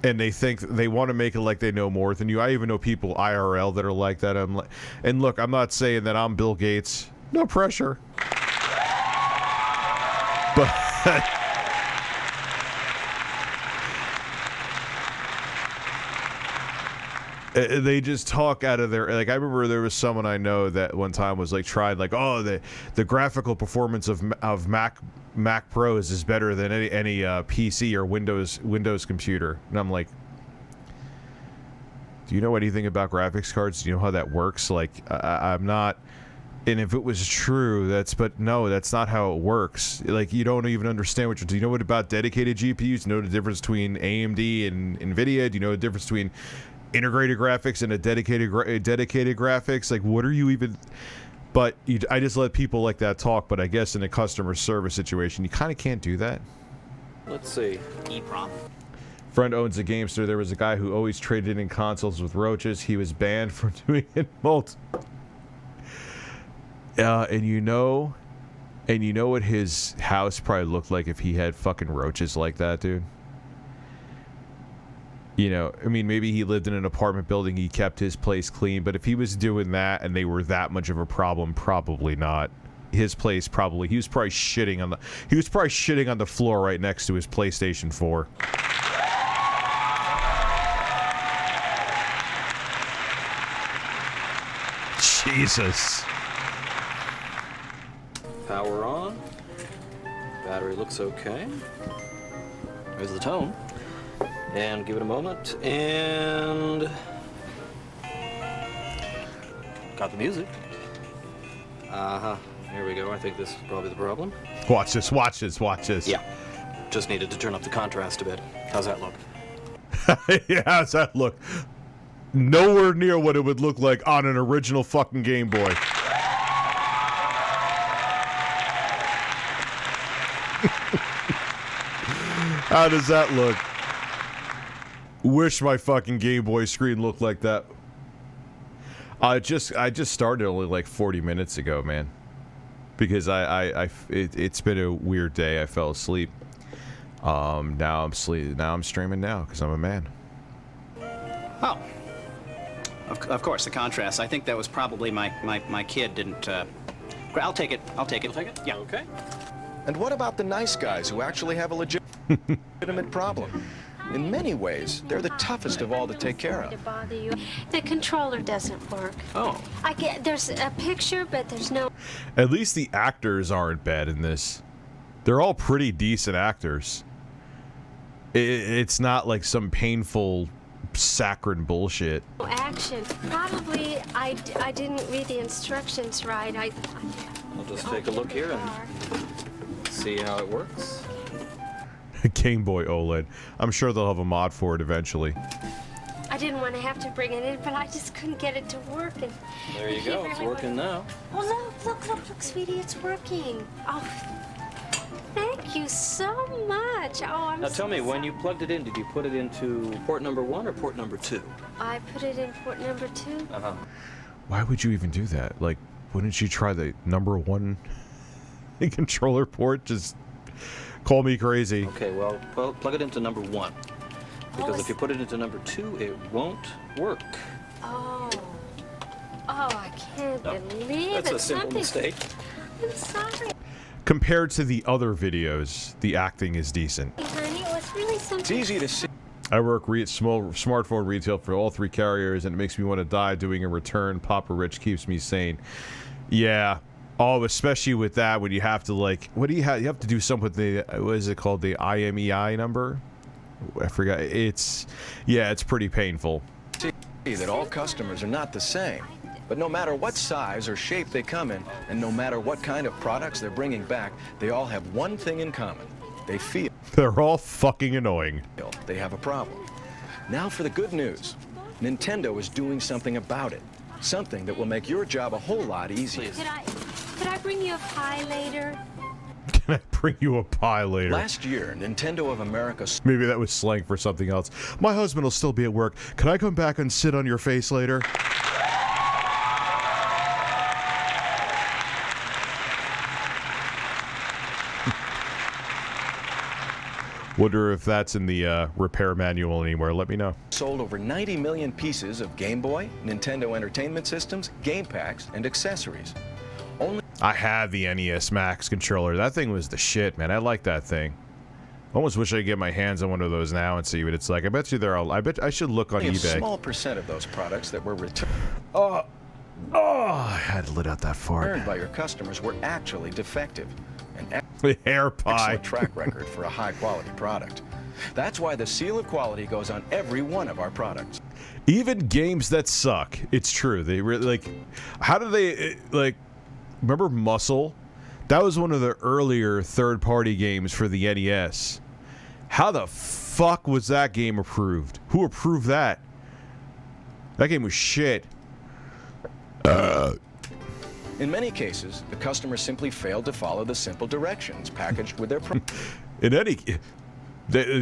And they think they want to make it like they know more than you. I even know people IRL that are like that. And look, I'm not saying that I'm Bill Gates. No pressure. But they just talk out of their... Like, I remember there was someone I know that one time was like tried like, oh, the graphical performance of Mac Pros is better than any PC or Windows computer. And I'm like, do you know anything about graphics cards? Do you know how that works? Like, I'm not... And if it was true, but no, that's not how it works. Like, you don't even understand what you're... Do you know what about dedicated GPUs? Do you know the difference between AMD and NVIDIA? Do you know the difference between integrated graphics and a dedicated graphics? Like, what are you even... But I just let people like that talk, but I guess in a customer service situation, you kind of can't do that. Let's see. EEPROM. Friend owns a game store. There was a guy who always traded in consoles with roaches. He was banned from doing it multiple. And you know what his house probably looked like if he had fucking roaches like that, dude? You know, I mean, maybe he lived in an apartment building, he kept his place clean, but if he was doing that and they were that much of a problem, probably not. His place probably, he was probably shitting on the floor right next to his PlayStation 4. Jesus. Power on. Battery looks okay. There's the tone. And give it a moment, and... Got the music. Uh-huh. Here we go. I think this is probably the problem. Watch this, watch this, watch this. Yeah. Just needed to turn up the contrast a bit. How's that look? Yeah, how's that look? Nowhere near what it would look like on an original fucking Game Boy. How does that look? Wish my fucking Game Boy screen looked like that. I just started only like 40 minutes ago, man. Because it's been a weird day. I fell asleep. Now I'm streaming now because I'm a man. Oh. Of course, the contrast. I think that was probably my kid didn't... I'll take it. I'll take it. You'll take it? Yeah. Okay. And what about the nice guys who actually have a legitimate problem? In many ways, they're the toughest of all to take care of. To bother you. The controller doesn't work. Oh. There's a picture, but there's no... At least the actors aren't bad in this. They're all pretty decent actors. It's not like some painful, saccharine bullshit. Action. Probably I didn't read the instructions right. I'll just take a look here and see how it works. Game Boy OLED. I'm sure they'll have a mod for it eventually. I didn't want to have to bring it in, but I just couldn't get it to work. And There you go. It's working now. Oh, look, sweetie, it's working. Oh, thank you so much. Oh, I'm Now so tell me, when sorry. you plugged it in, did you put it into port number 1 or port number 2? I put it in port number 2. Uh-huh. Why would you even do that? Like, wouldn't you try the number 1 controller port? Just call me crazy. Okay, well, plug it into number 1. Because if you put it into number 2, it won't work. Oh, I can't believe it. That's a simple mistake. I'm sorry. Compared to the other videos, the acting is decent. Honey, it was really something. It's easy to see. I work smartphone retail for all three carriers, and it makes me want to die doing a return. Papa Rich keeps me sane. Yeah. Oh, especially with that, when you have to, like, what do you have? You have to do something with the, what is it called? The IMEI number? I forgot. It's pretty painful. See that all customers are not the same. But no matter what size or shape they come in, and no matter what kind of products they're bringing back, they all have one thing in common. They feel they're all fucking annoying. They have a problem. Now for the good news. Nintendo is doing something about it. Something that will make your job a whole lot easier. Could I bring you a pie later? Can I bring you a pie later? Last year, Nintendo of America... Maybe that was slang for something else. My husband will still be at work. Can I come back and sit on your face later? Wonder if that's in the repair manual anywhere. Let me know. Sold over 90 million pieces of Game Boy, Nintendo Entertainment Systems, game packs, and accessories. I had the NES Max controller. That thing was the shit, man. I like that thing. Almost wish I could get my hands on one of those now and see what it's like. I bet you there are. I bet I should look on Only eBay. A small percent of those products that were returned. I had to let out that fart. Returned by your customers were actually defective. The hair pie. Excellent track record for a high-quality product. That's why the seal of quality goes on every one of our products. Even games that suck. It's true. They really like. How do they like? Remember Muscle? That was one of the earlier third-party games for the NES. How the fuck was that game approved? Who approved that? That game was shit. In many cases, the customer simply failed to follow the simple directions packaged with their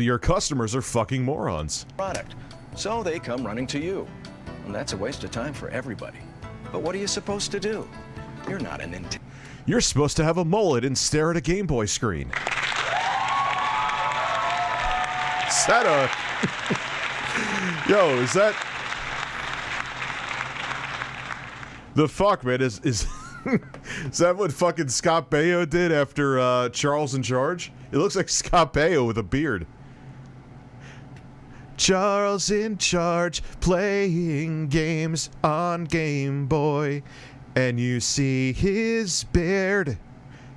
your customers are fucking morons. Product. So they come running to you. And that's a waste of time for everybody. But what are you supposed to do? You're not a Nintendo. You're supposed to have a mullet and stare at a Game Boy screen. Is that a... Yo, is that... The fuck, man, is is that what fucking Scott Baio did after Charles in Charge? It looks like Scott Baio with a beard. Charles in Charge, playing games on Game Boy, and you see his beard.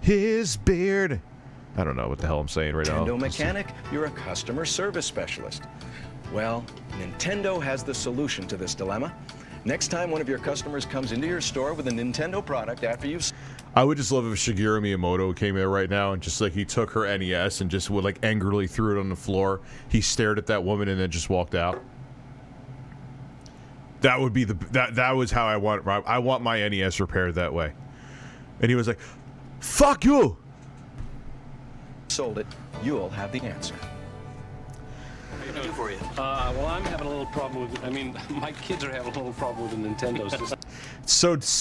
I don't know what the hell I'm saying right now. Nintendo mechanic, you're a customer service specialist. Well, Nintendo has the solution to this dilemma. Next time one of your customers comes into your store with a Nintendo product after you've... I would just love if Shigeru Miyamoto came in right now and just like he took her NES and just would like angrily threw it on the floor. He stared at that woman and then just walked out. That would be that was how I want my NES repaired that way. And he was like, "Fuck you." Sold it, you'll have the answer. What can I do for you? Well, I'm having a little problem with, my kids are having a little problem with the Nintendos.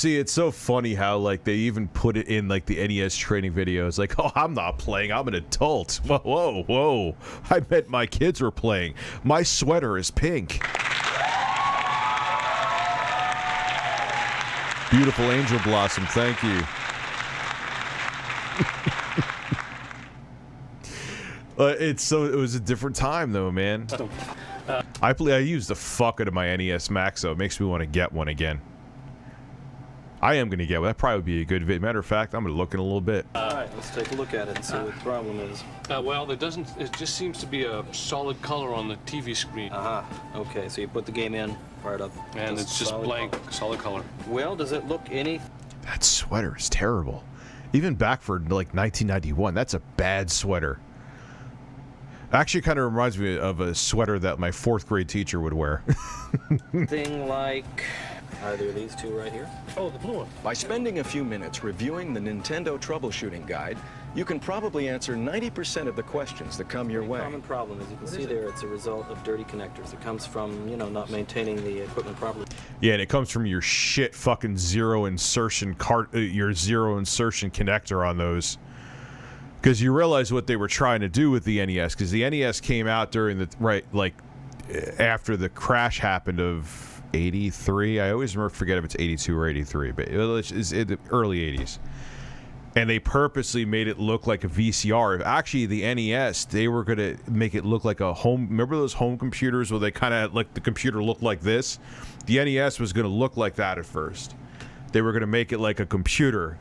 It's so funny how like they even put it in like the NES training videos. Like, oh, I'm not playing. I'm an adult. Whoa. I meant my kids were playing. My sweater is pink. Beautiful Angel Blossom. Thank you. It was a different time though, man. I used the fuck out of my NES Max, so it makes me want to get one again. I am going to get one. That probably would be a good video. Matter of fact, I'm going to look in a little bit. All right, let's take a look at it and see what the problem is. Well, it just seems to be a solid color on the TV screen. Okay, so you put the game in, fire it up. And it's just blank, solid color. Well, does it look any... That sweater is terrible. Even back for like 1991, that's a bad sweater. Actually, kind of reminds me of a sweater that my 4th grade teacher would wear. Thing like either of these two right here. Oh, the blue one. By spending a few minutes reviewing the Nintendo troubleshooting guide, you can probably answer 90% of the questions that come your way. The common problem, as you can see there, it's a result of dirty connectors. It comes from, not maintaining the equipment properly. Yeah, and it comes from your shit fucking zero insertion connector on those. Because you realize what they were trying to do with the NES, because the NES came out during after the crash happened of 83. I always forget if it's 82 or 83, but it's in the early 80s. And they purposely made it look like a VCR. Actually, the NES, they were going to make it look like a home... Remember those home computers where they kind of, like, the computer looked like this? The NES was going to look like that at first. They were going to make it like a computer.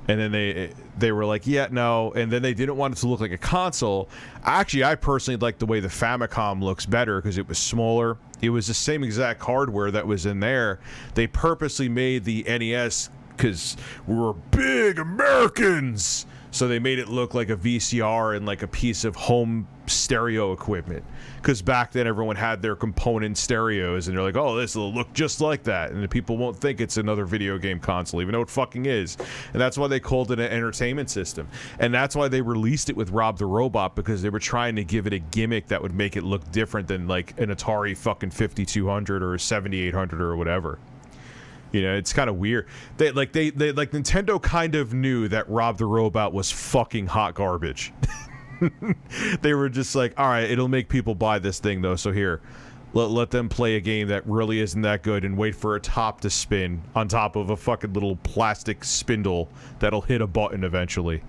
And then they were like, yeah, no. And then they didn't want it to look like a console. Actually, I personally like the way the Famicom looks better because it was smaller. It was the same exact hardware that was in there. They purposely made the NES... because we're big Americans, so they made it look like a VCR and like a piece of home stereo equipment. Because back then everyone had their component stereos, and they're like, "Oh, this will look just like that," and the people won't think it's another video game console, even though it fucking is. And that's why they called it an entertainment system, and that's why they released it with Rob the Robot, because they were trying to give it a gimmick that would make it look different than like an Atari fucking 5200 or a 7800 or whatever. You know, it's kind of weird. They Nintendo kind of knew that Rob the Robot was fucking hot garbage. They were just like, all right, it'll make people buy this thing though. So here, let them play a game that really isn't that good and wait for a top to spin on top of a fucking little plastic spindle that'll hit a button eventually.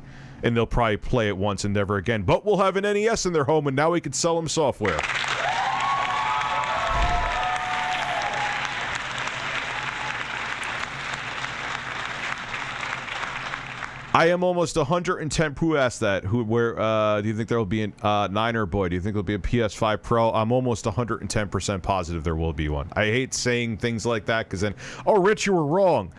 And they'll probably play it once and never again. But we'll have an NES in their home, and now we can sell them software. I am almost 110. Who asked that? Where do you think there will be a Niner boy? Do you think there'll be a PS5 Pro? I'm almost 110% positive there will be one. I hate saying things like that because then, oh, Rich, you were wrong,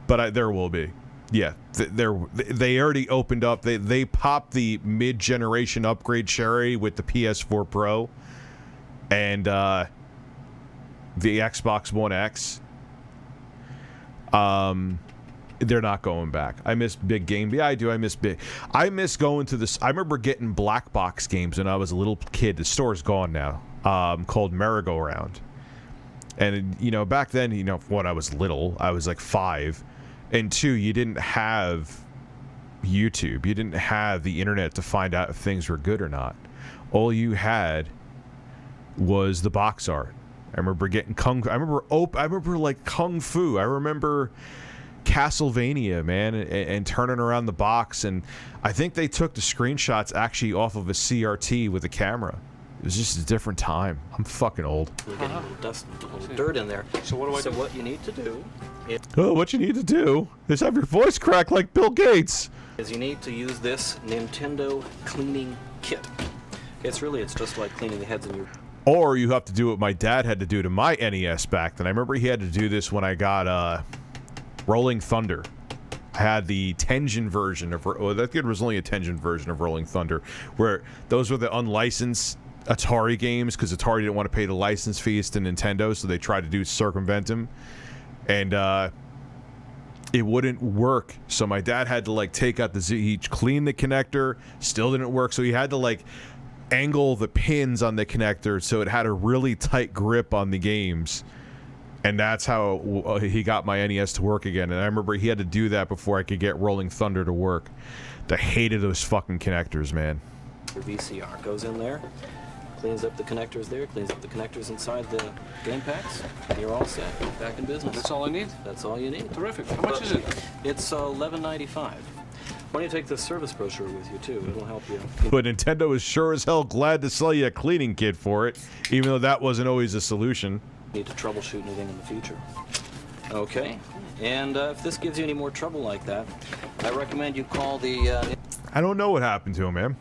but there will be. Yeah, they already opened up. They popped the mid-generation upgrade cherry with the PS4 Pro and the Xbox One X. They're not going back. I miss big game. Yeah, I do. I miss going to this. I remember getting black box games when I was a little kid. The store's gone now. Called Merry-Go-Round. And, you know, back then, you know, when I was little, I was like 5. And 2, you didn't have YouTube. You didn't have the internet to find out if things were good or not. All you had was the box art. I remember getting I remember like Kung Fu. I remember Castlevania, man, and turning around the box, and I think they took the screenshots actually off of a CRT with a camera. It was just a different time. I'm fucking old. You're getting a little dust, a little dirt in there. So what do I do? So what you need to do what you need to do is have your voice crack like Bill Gates. Is you need to use this Nintendo cleaning kit. It's just like cleaning the heads in your... Or you have to do what my dad had to do to my NES back then. I remember he had to do this when I got Rolling Thunder. I had the Tengen version of... Oh, that kid was only a Tengen version of Rolling Thunder, where those were the unlicensed Atari games, because Atari didn't want to pay the license fees to Nintendo, so they tried to circumvent them. And it wouldn't work. So my dad had to, like, take out he cleaned the connector, still didn't work, so he had to, like, angle the pins on the connector so it had a really tight grip on the games. And that's how he got my NES to work again. And I remember he had to do that before I could get Rolling Thunder to work. I hated those fucking connectors, man. Your VCR goes in there, cleans up the connectors there, cleans up the connectors inside the game packs. You're all set. Back in business. That's all I need? That's all you need. Terrific. How much is it? It's $11.95. Why don't you take the service brochure with you, too? It'll help you. But Nintendo is sure as hell glad to sell you a cleaning kit for it, even though that wasn't always a solution. Need to troubleshoot anything in the future. Okay, and if this gives you any more trouble like that, I recommend you call the... I don't know what happened to him, man.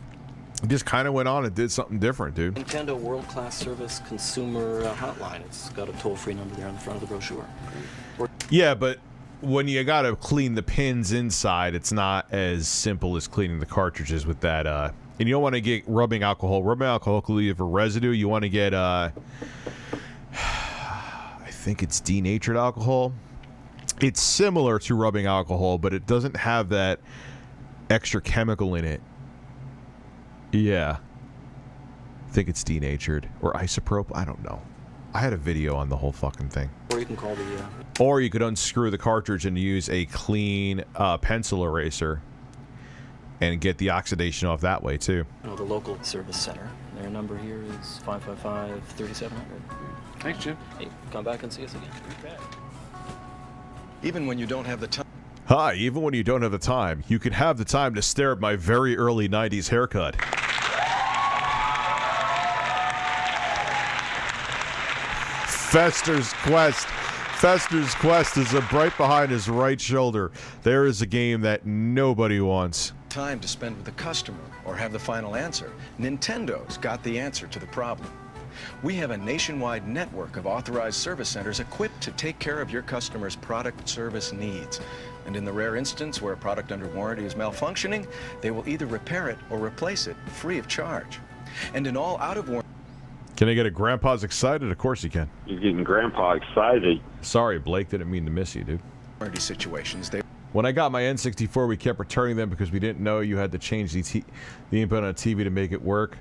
He just kind of went on and did something different, dude. Nintendo World Class Service Consumer Hotline. It's got a toll-free number there on the front of the brochure. Yeah, but when you gotta clean the pins inside, it's not as simple as cleaning the cartridges with that. And you don't want to get rubbing alcohol. Rubbing alcohol could leave a residue. You want to get... I think it's denatured alcohol. It's similar to rubbing alcohol, but it doesn't have that extra chemical in it. Yeah. I think it's denatured. Or isopropyl. I don't know. I had a video on the whole fucking thing. Or you can call the... Or you could unscrew the cartridge and use a clean pencil eraser and get the oxidation off that way, too. Oh, the local service center. Their number here is 555-3700. Thanks, Jim. Hey, come back and see us again. Even when you don't have the time. Hi, even when you don't have the time, you can have the time to stare at my very early 90s haircut. Fester's Quest. Fester's Quest is right behind his right shoulder. There is a game that nobody wants. Time to spend with the customer or have the final answer. Nintendo's got the answer to the problem. We have a nationwide network of authorized service centers equipped to take care of your customer's product service needs. And in the rare instance where a product under warranty is malfunctioning, they will either repair it or replace it free of charge. And in all out-of-warranty... Can I get a Grandpa's excited? Of course you can. You're getting Grandpa excited. Sorry, Blake. Didn't mean to miss you, dude. Warranty situations, they... When I got my N64, we kept returning them because we didn't know you had to change the input on a TV to make it work.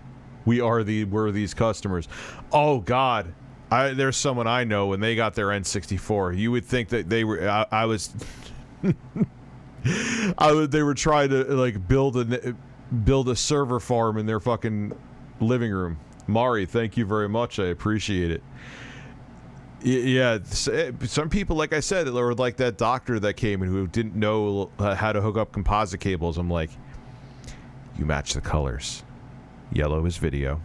We're these customers. Oh, God. There's someone I know when they got their N64. You would think that they were... I was... they were trying to, like, build a server farm in their fucking living room. Mari, thank you very much. I appreciate it. Yeah, some people, like I said, were like that doctor that came in who didn't know how to hook up composite cables. I'm like, you match the colors. Yellow is video.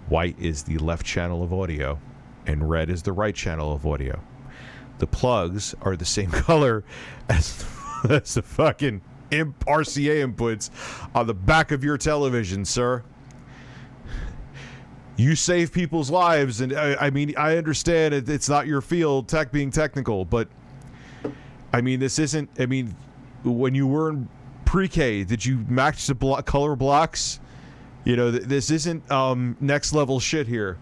White is the left channel of audio. And red is the right channel of audio. The plugs are the same color as the fucking RCA inputs on the back of your television, sir. You save people's lives, and I mean, I understand it's not your field, being technical, but I mean, this isn't. I mean, when you were in pre-K, did you match the color blocks? You know, this isn't next level shit here.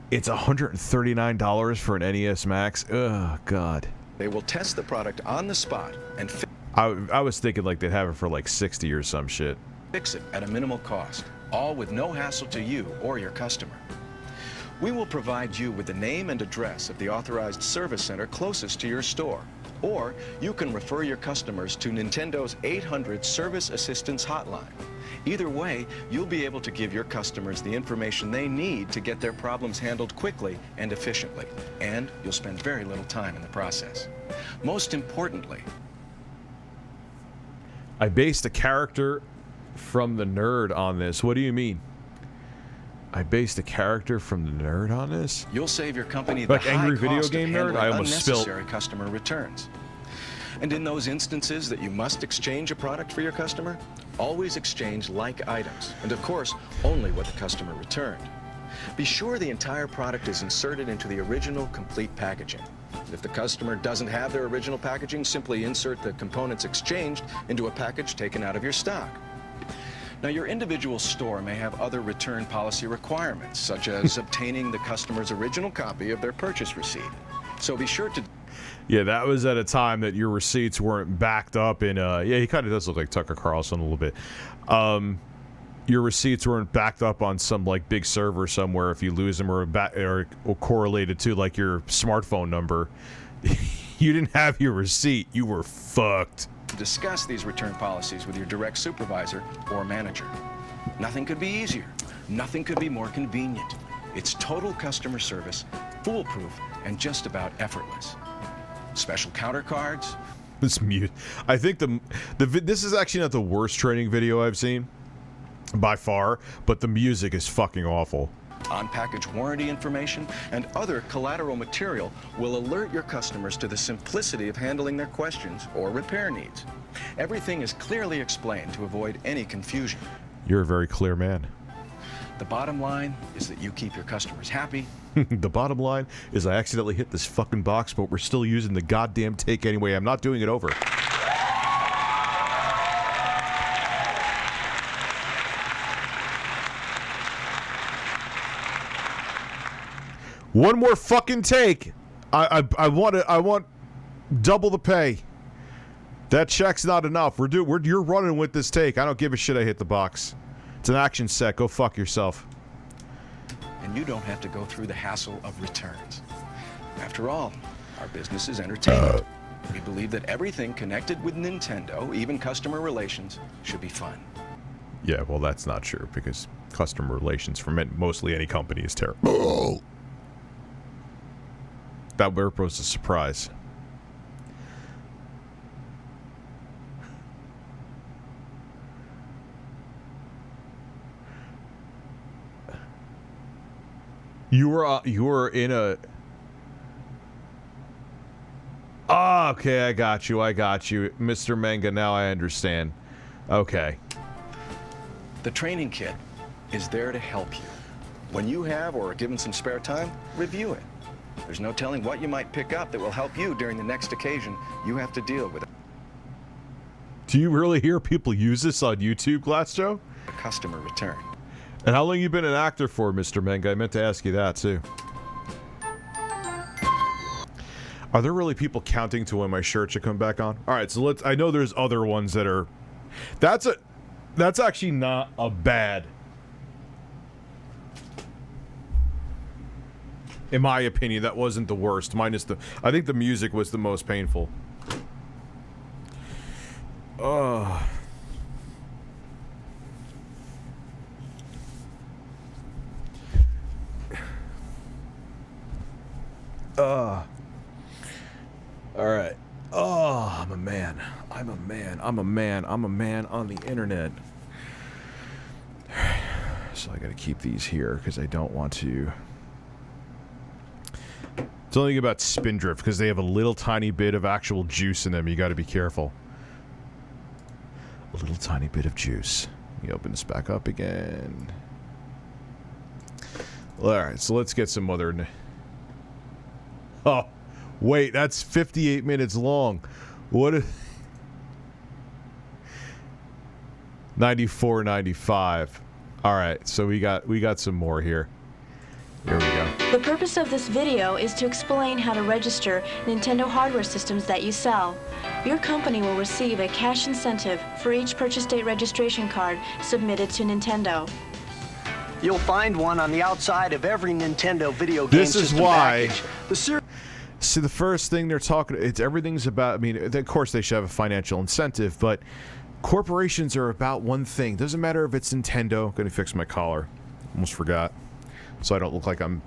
It's $139 for an NES Max. Oh, God. They will test the product on the spot and I was thinking like they'd have it for like 60 or some shit. Fix it at a minimal cost, all with no hassle to you or your customer. We will provide you with the name and address of the authorized service center closest to your store, or you can refer your customers to Nintendo's 800 Service Assistance Hotline. Either way, you'll be able to give your customers the information they need to get their problems handled quickly and efficiently, and you'll spend very little time in the process. Most importantly, I based a character from the nerd on this. What do you mean? I based a character from the nerd on this? You'll save your company like the angry high video cost game of nerd? I almost unnecessary spilled customer returns. And in those instances that you must exchange a product for your customer, always exchange like items, and of course, only what the customer returned. Be sure the entire product is inserted into the original complete packaging. If the customer doesn't have their original packaging, simply insert the components exchanged into a package taken out of your stock. Now, your individual store may have other return policy requirements, such as obtaining the customer's original copy of their purchase receipt. So be sure to... Yeah, that was at a time that your receipts weren't backed up in... yeah, he kind of does look like Tucker Carlson a little bit. Your receipts weren't backed up on some, like, big server somewhere. If you lose them or correlated to, like, your smartphone number, you didn't have your receipt. You were fucked. Discuss these return policies with your direct supervisor or manager. Nothing could be easier. Nothing could be more convenient. It's total customer service, foolproof, and just about effortless. Special counter cards. This mute. I think this is actually not the worst training video I've seen by far, but the music is fucking awful. On-package warranty information and other collateral material will alert your customers to the simplicity of handling their questions or repair needs. Everything is clearly explained to avoid any confusion. You're a very clear man. The bottom line is that you keep your customers happy. The bottom line is I accidentally hit this fucking box, but we're still using the goddamn take anyway. I'm not doing it over. One more fucking take. I want double the pay. That check's not enough. You're running with this take. I don't give a shit. I hit the box. It's an action set. Go fuck yourself. And you don't have to go through the hassle of returns. After all, our business is entertainment. We believe that everything connected with Nintendo, even customer relations, should be fun. Yeah, well, that's not true because customer relations for mostly any company is terrible. That was a surprise. You were in a. Oh, okay, I got you, Mr. Manga. Now I understand. Okay. The training kit is there to help you. When you have or are given some spare time, review it. There's no telling what you might pick up that will help you during the next occasion you have to deal with it. Do you really hear people use this on YouTube, Glass Joe? A customer return. And how long you been an actor for, Mr. Manga? I meant to ask you that, too. Are there really people counting to when my shirt should come back on? All right, so let's... I know there's other ones that are... That's actually not a bad... In my opinion, that wasn't the worst. Minus the... I think the music was the most painful. All right. Oh, I'm a man. I'm a man on the internet. So I gotta keep these here because I don't want to. It's only about Spindrift because they have a little tiny bit of actual juice in them. You gotta be careful. A little tiny bit of juice. You open this back up again. All right, so let's get some other. Oh, wait, that's 58 minutes long. What? 94.95. All right, so we got some more here. Here we go. The purpose of this video is to explain how to register Nintendo hardware systems that you sell. Your company will receive a cash incentive for each purchase date registration card submitted to Nintendo. You'll find one on the outside of every Nintendo video game This is system why. package. See, the first thing they're talking, everything's about. I mean, of course they should have a financial incentive, but corporations are about one thing. Doesn't matter if it's Nintendo. I'm gonna fix my collar. Almost forgot, so I don't look like I'm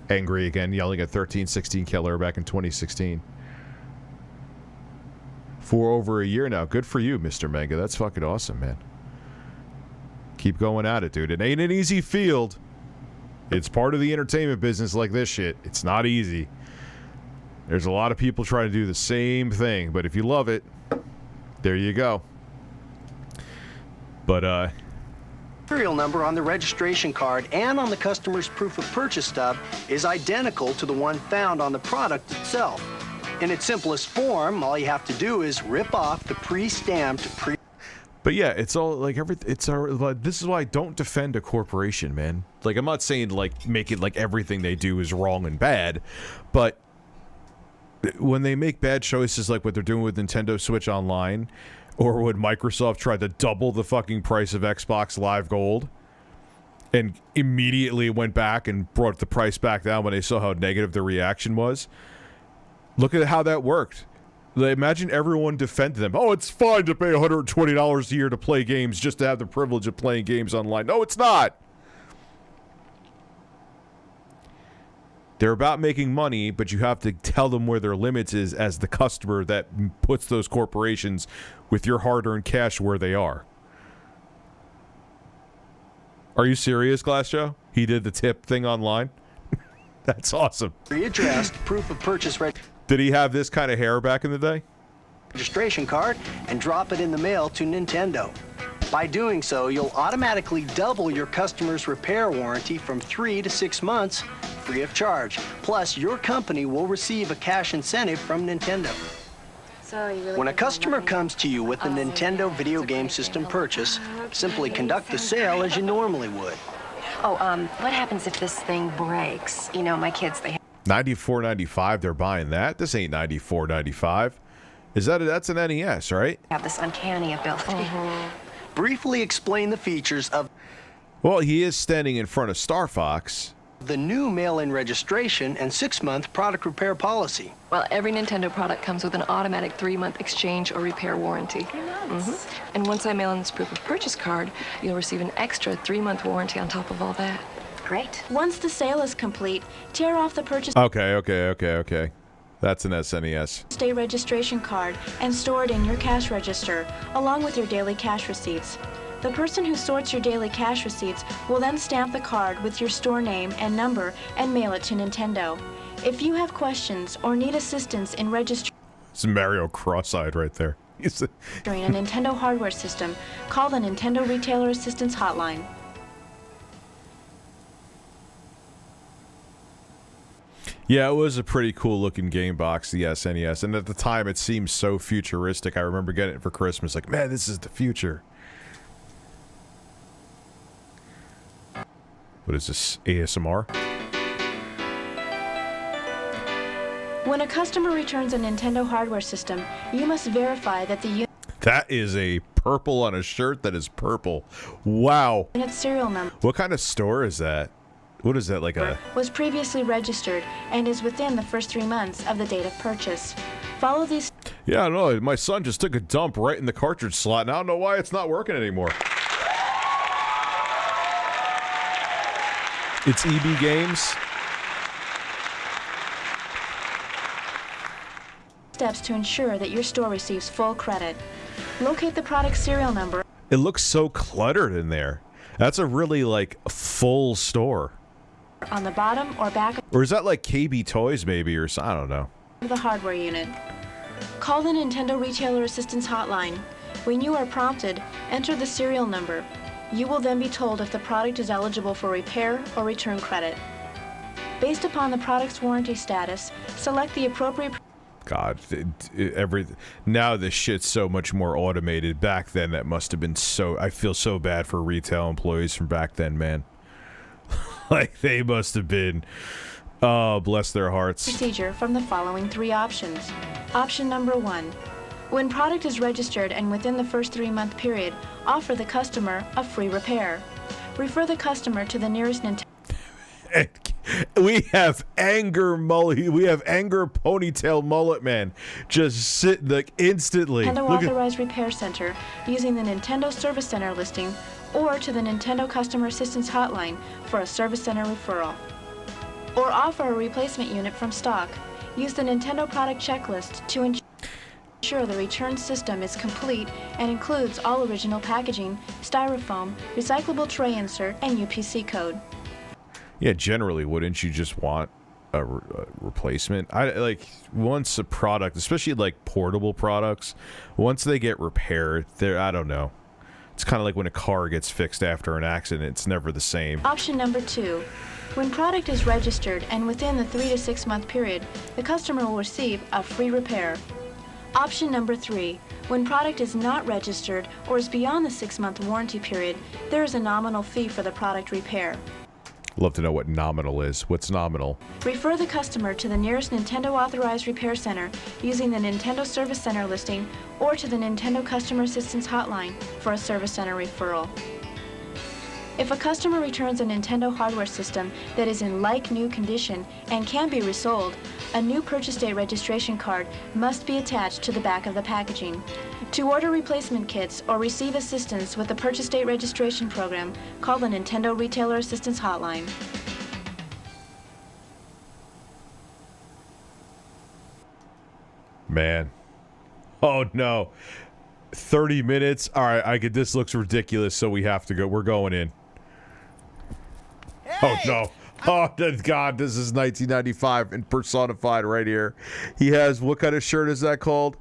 angry again, yelling at 1316 Killer back in 2016. For over a year now. Good for you, Mr. Mega. That's fucking awesome, man. Keep going at it, dude. It ain't an easy field. It's part of the entertainment business like this shit. It's not easy. There's a lot of people trying to do the same thing, but if you love it, there you go. But, serial number on the registration card and on the customer's proof of purchase stub is identical to the one found on the product itself. In its simplest form, all you have to do is rip off the pre-stamped But yeah, it's all like this is why I don't defend a corporation, man. Like, I'm not saying like make it like everything they do is wrong and bad, but when they make bad choices like what they're doing with Nintendo Switch Online, or when Microsoft tried to double the fucking price of Xbox Live Gold and immediately went back and brought the price back down when they saw how negative the reaction was. Look at how that worked. Imagine everyone defended them. Oh, it's fine to pay $120 a year to play games just to have the privilege of playing games online. No, it's not. They're about making money, but you have to tell them where their limits is as the customer that puts those corporations with your hard-earned cash where they are. Are you serious, Glass Joe? He did the tip thing online? That's awesome. Readdressed proof of purchase Did he have this kind of hair back in the day? registration card and drop it in the mail to Nintendo. By doing so, you'll automatically double your customer's repair warranty from 3 to 6 months, free of charge. Plus, your company will receive a cash incentive from Nintendo. When a customer comes to you with a Nintendo video game system purchase, simply conduct the sale as you normally would. Oh, what happens if this thing breaks? You know, my kids, they $94.95, they're buying that? This ain't $94.95. Is that's an NES, right? have this uncanny ability. Briefly explain the features of Well, he is standing in front of Star Fox. the new mail-in registration and 6-month product repair policy. Well, every Nintendo product comes with an automatic 3-month exchange or repair warranty. And once I mail in this proof of purchase card, you'll receive an extra 3-month warranty on top of all that. Great. Once the sale is complete, tear off the purchase Okay. That's an SNES. date registration card and store it in your cash register, along with your daily cash receipts. The person who sorts your daily cash receipts will then stamp the card with your store name and number and mail it to Nintendo. If you have questions or need assistance in registering It's Mario cross-eyed right there. He's a Nintendo hardware system, call the Nintendo Retailer Assistance Hotline. Yeah, it was a pretty cool looking game box, the SNES, and at the time it seemed so futuristic. I remember getting it for Christmas, like, man, this is the future. What is this, ASMR? When a customer returns a Nintendo hardware system, you must verify that the That is a purple on a shirt that is purple. Wow. unit serial number What kind of store is that? What is that, like a... was previously registered and is within the first 3 months of the date of purchase. Follow these... Yeah, I don't know. My son just took a dump right in the cartridge slot, and I don't know why it's not working anymore. It's EB Games. steps to ensure that your store receives full credit. Locate the product serial number. It looks so cluttered in there. That's a really, like, full store. On the bottom or back Or is that like KB Toys, maybe, or something? I don't know. of the hardware unit. Call the Nintendo Retailer Assistance Hotline. When you are prompted, enter the serial number. You will then be told if the product is eligible for repair or return credit. Based upon the product's warranty status, select the appropriate... God, now this shit's so much more automated. Back then, that must have been so... I feel so bad for retail employees from back then, man. Like, they must have been... Oh, bless their hearts. Procedure from the following 3 options. Option number 1. When product is registered and within the first 3-month period, offer the customer a free repair. Refer the customer to the nearest Nintendo... We have anger ponytail mullet man just sitting like instantly. Nintendo Authorized Repair Center using the Nintendo Service Center listing or to the Nintendo Customer Assistance Hotline for a Service Center referral. Or offer a replacement unit from stock. Use the Nintendo product checklist to ensure the return system is complete and includes all original packaging, styrofoam, recyclable tray insert, and UPC code. Yeah, generally, wouldn't you just want a replacement? Like, once a product, especially like portable products, once they get repaired, I don't know. It's kind of like when a car gets fixed after an accident. It's never the same. Option number 2. When product is registered and within the 3 to 6 month period, the customer will receive a free repair. Option number 3. When product is not registered or is beyond the 6-month warranty period, there is a nominal fee for the product repair. Love to know what nominal is. What's nominal? Refer the customer to the nearest Nintendo Authorized Repair Center using the Nintendo Service Center listing or to the Nintendo Customer Assistance Hotline for a Service Center referral. If a customer returns a Nintendo hardware system that is in like-new condition and can be resold, a new purchase date registration card must be attached to the back of the packaging. To order replacement kits or receive assistance with the purchase date registration program, call the Nintendo Retailer Assistance Hotline. Man. Oh, no. 30 minutes? All right, this looks ridiculous, so we have to go. We're going in. Oh, no. Oh, God, this is 1995 and personified right here. He has, what kind of shirt is that called?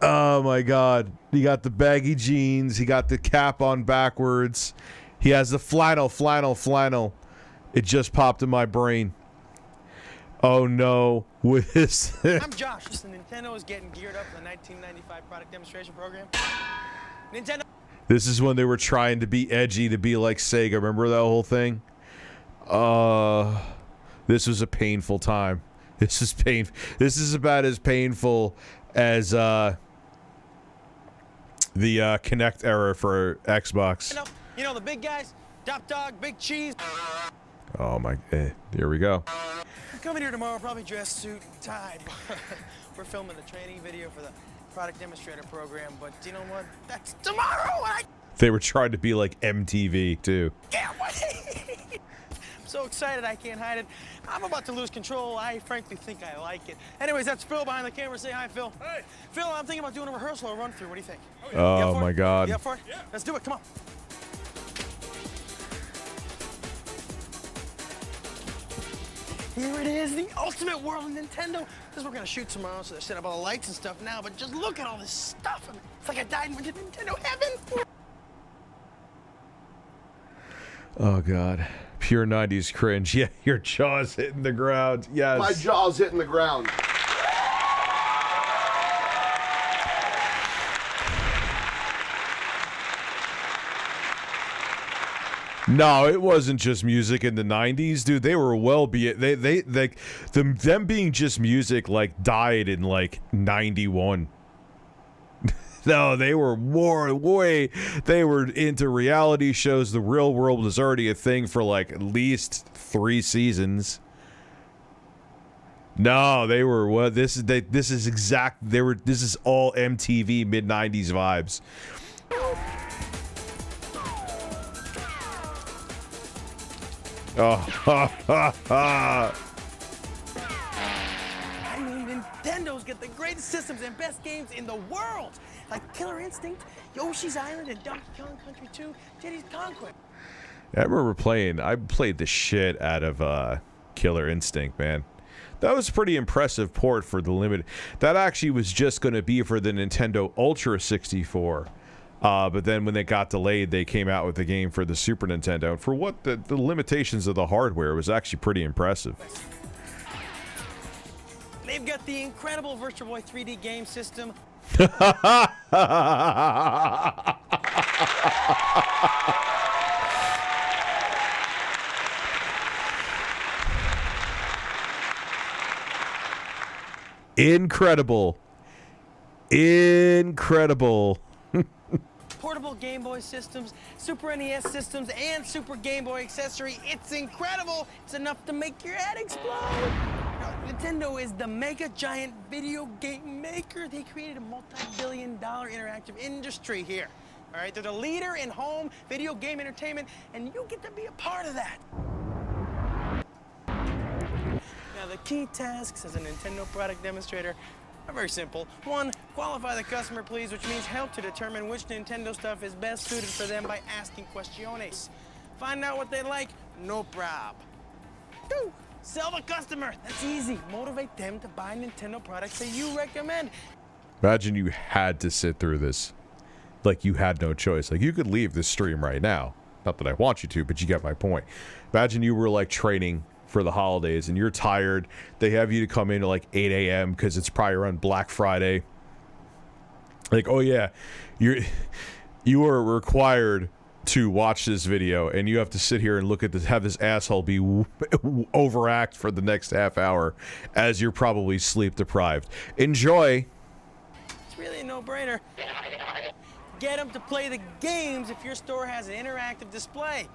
Oh, my God. He got the baggy jeans. He got the cap on backwards. He has the flannel. It just popped in my brain. Oh, no. With this... I'm Josh. The Nintendo is getting geared up for the 1995 product demonstration program. Nintendo... This is when they were trying to be edgy, to be like Sega. Remember that whole thing? This was a painful time. This is painful. This is about as painful as the Kinect era for Xbox. You know the big guys? Top Dog, Big Cheese. Oh my! Here we go. I'm coming here tomorrow, probably dress suit and tie. We're filming the training video for the product demonstrator program, but you know what? That's tomorrow. They were trying to be like MTV too. Can't wait. I'm so excited I can't hide it. I'm about to lose control. I frankly think I like it. Anyways, that's Phil behind the camera. Say hi, Phil. Hey. Phil, I'm thinking about doing a rehearsal or run through. What do you think? Oh my God. You up for it? Yeah. Let's do it. Come on. Here it is, the ultimate world of Nintendo. Because we're gonna shoot tomorrow, so they're setting up all the lights and stuff now. But just look at all this stuff. I mean, it's like I died and went to Nintendo heaven. Oh God. Pure 90s cringe. Yeah, your jaw's hitting the ground. Yes. My jaw's hitting the ground. No, it wasn't just music in the 90s, dude. They were them being just music like died in like 91. No, they were they were into reality shows. The real world was already a thing for like at least 3 seasons. No, they were this is all MTV mid-90s vibes. I mean, Nintendo's got the greatest systems and best games in the world. Like Killer Instinct, Yoshi's Island, and Donkey Kong Country 2, Diddy's Conquest. I remember I played the shit out of Killer Instinct, man. That was a pretty impressive port for the limited. That actually was just going to be for the Nintendo Ultra 64. But then when they got delayed, they came out with the game for the Super Nintendo. And for what the limitations of the hardware was actually pretty impressive. They've got the incredible Virtual Boy 3D game system. Incredible. Portable Game Boy systems, Super NES systems, and Super Game Boy accessory. It's incredible. It's enough to make your head explode. Nintendo is the mega giant video game maker. They created a multi-billion-dollar interactive industry here. All right, they're the leader in home video game entertainment, and you get to be a part of that. Now, the key tasks as a Nintendo product demonstrator are very simple. 1, qualify the customer, please, which means help to determine which Nintendo stuff is best suited for them by asking questiones. Find out what they like, no prob. 2, sell the customer. That's easy. Motivate them to buy Nintendo products that you recommend. Imagine you had to sit through this. Like you had no choice. Like you could leave this stream right now. Not that I want you to, but you get my point. Imagine you were like training for the holidays and you're tired. They have you to come in at like 8 a.m. because it's probably around Black Friday. Like, oh yeah, you are required to watch this video and you have to sit here and look at this, have this asshole be overact for the next half hour as you're probably sleep deprived. Enjoy. It's really a no-brainer. Get them to play the games if your store has an interactive display.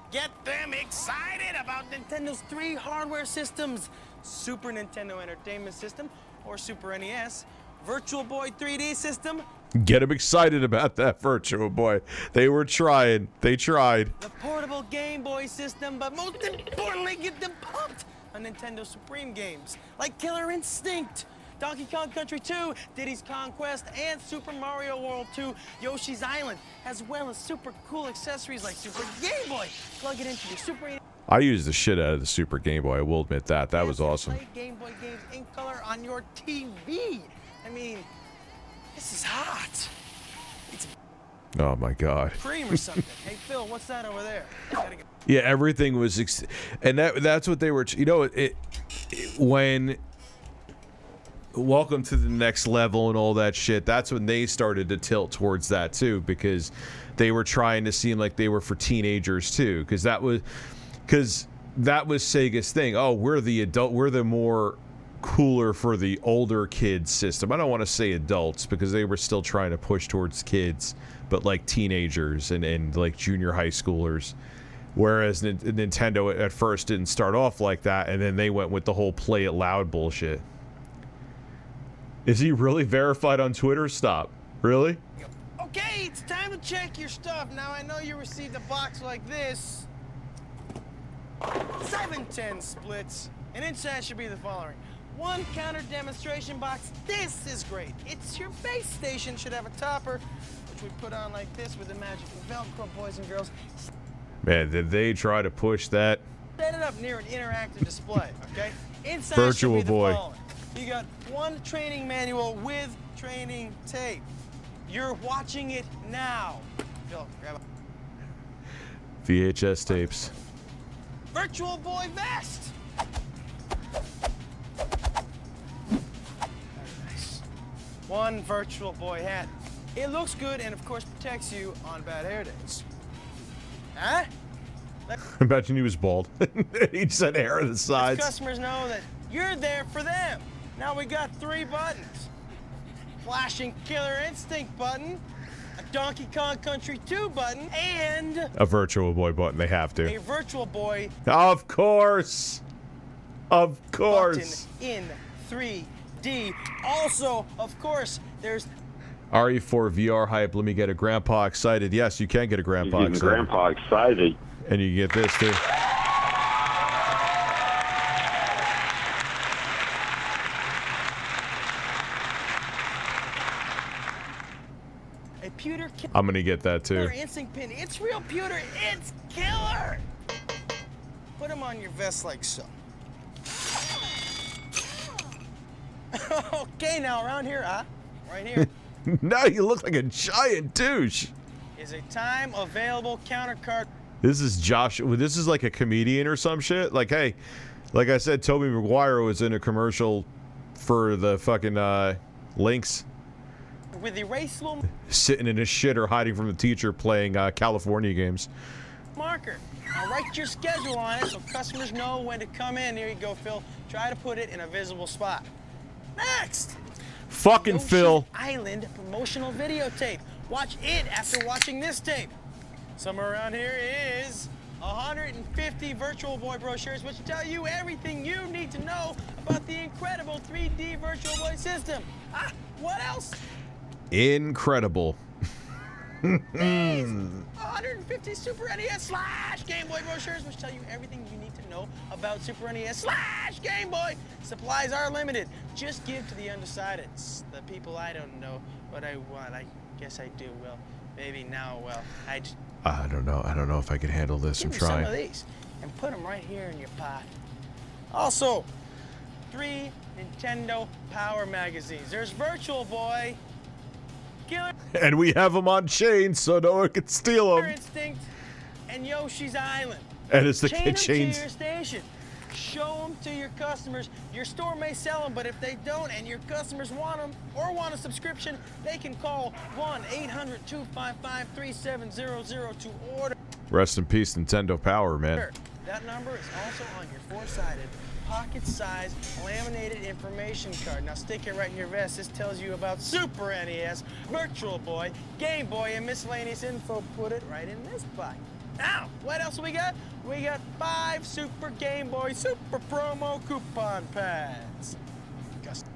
Get them excited about Nintendo's 3 hardware systems: Super Nintendo Entertainment System, or Super NES, Virtual Boy 3D System. Get them excited about that Virtual Boy. They were trying. They tried. The portable Game Boy system, but most importantly, get them pumped on Nintendo Supreme games like Killer Instinct, Donkey Kong Country 2, Diddy's Conquest, and Super Mario World 2, Yoshi's Island, as well as super cool accessories like Super Game Boy. Plug it into your Super... I used the shit out of the Super Game Boy. I will admit that. That was awesome. Play Game Boy games in color on your TV. I mean, this is hot. It's Oh my God. cream or something. Hey, Phil, what's that over there? Yeah, everything was, and that's what they were. You know, when Welcome to the Next Level and all that shit. That's when they started to tilt towards that too, because they were trying to seem like they were for teenagers too. Because that was Sega's thing. Oh, we're the adult. We're the more cooler for the older kids system. I don't want to say adults because they were still trying to push towards kids, but like teenagers and like junior high schoolers. Whereas Nintendo at first didn't start off like that, and then they went with the whole play it loud bullshit. Is he really verified on Twitter? Stop. Really? Okay, it's time to check your stuff. Now, I know you received a box like this. 710 splits, and inside should be the following. 1 counter demonstration box. This is great. It's your base station. Should have a topper, which we put on like this with the magical Velcro, boys and girls. Man, did they try to push that? Set it up near an interactive display, okay? Inside Virtual should be Boy. the following. You got 1 training manual with training tape. You're watching it now. Phil, grab a VHS tapes. Virtual Boy vest. Nice. 1 Virtual Boy hat. It looks good and of course protects you on bad hair days. Huh? Imagine he was bald. He just had hair on the sides. Customers know that you're there for them. Now we got 3 buttons. Flashing Killer Instinct button, a Donkey Kong Country 2 button, and A Virtual Boy button. They have to. a Virtual Boy Of course. Of course. button in 3D. Also, of course, there's RE4 VR hype. Let me get a grandpa excited. Yes, you can get a grandpa Getting excited. grandpa excited. And you get this too. a pewter I'm gonna get that killer too. instinct pin. It's real pewter. It's killer. Put them on your vest like so. Okay, now around here, right here, Now you look like a giant douche. is a time available counter card. This is Josh. This is like a comedian or some shit. Like, hey, like I said, Tobey Maguire was in a commercial for the fucking Lynx, With erasable sitting in his shit or hiding from the teacher playing California games. marker. Now write your schedule on it so customers know when to come in. Here you go, Phil. Try to put it in a visible spot. Next! Fucking Yoshi Phil. Island promotional videotape. Watch it after watching this tape. Somewhere around here is 150 Virtual Boy brochures which tell you everything you need to know about the incredible 3D Virtual Boy system. What else? Incredible. These 150 Super NES / Game Boy brochures which tell you everything you need to know about Super NES / Game Boy. Supplies are limited. Just give to the undecided. The people I don't know what I want. I guess I do. Well, maybe now. Well, I just I don't know. I don't know if I can handle this. I'm give me some of trying. these and put them right here in your pot. Also, 3 Nintendo Power magazines. There's Virtual Boy, Killer And we have them on chains so no one can steal them. Instinct, and Yoshi's Island. And it's the Chain them chains. to your station. Show them to your customers. Your store may sell them, but if they don't and your customers want them or want a subscription, they can call 1-800-255-3700 to order. Rest in peace, Nintendo Power, man. That number is also on your 4-sided, pocket-sized, laminated information card. Now stick it right in your vest. This tells you about Super NES, Virtual Boy, Game Boy, and miscellaneous info. Put it right in this pocket. Now, what else we got? We got 5 Super Game Boy Super Promo coupon pads. Customers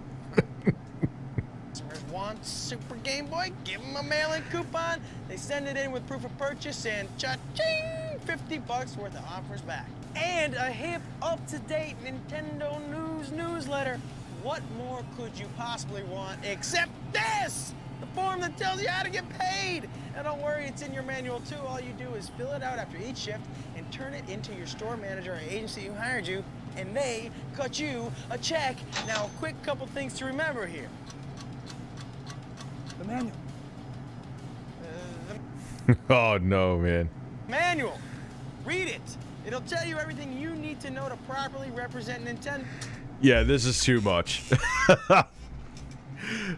want Super Game Boy? Give them a mail-in coupon. They send it in with proof of purchase and cha-ching! $50 worth of offers back. And a hip, up-to-date Nintendo News newsletter. What more could you possibly want except this? The form that tells you how to get paid. Now don't worry, it's in your manual too. All you do is fill it out after each shift and turn it into your store manager or agency who hired you, and they cut you a check. Now, a quick couple things to remember here. The manual. Oh no, man. Manual. Read it. It'll tell you everything you need to know to properly represent Nintendo. Yeah, this is too much.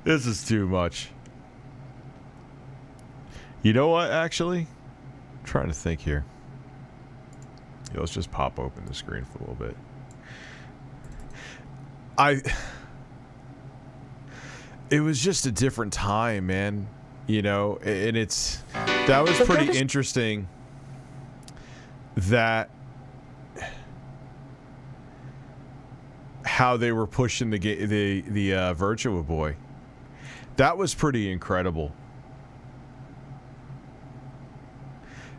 This is too much. You know what, actually? I'm trying to think here. Yeah, let's just pop open the screen for a little bit. It was just a different time, man. You know, and that was pretty interesting that how they were pushing the Virtua Boy. That was pretty incredible.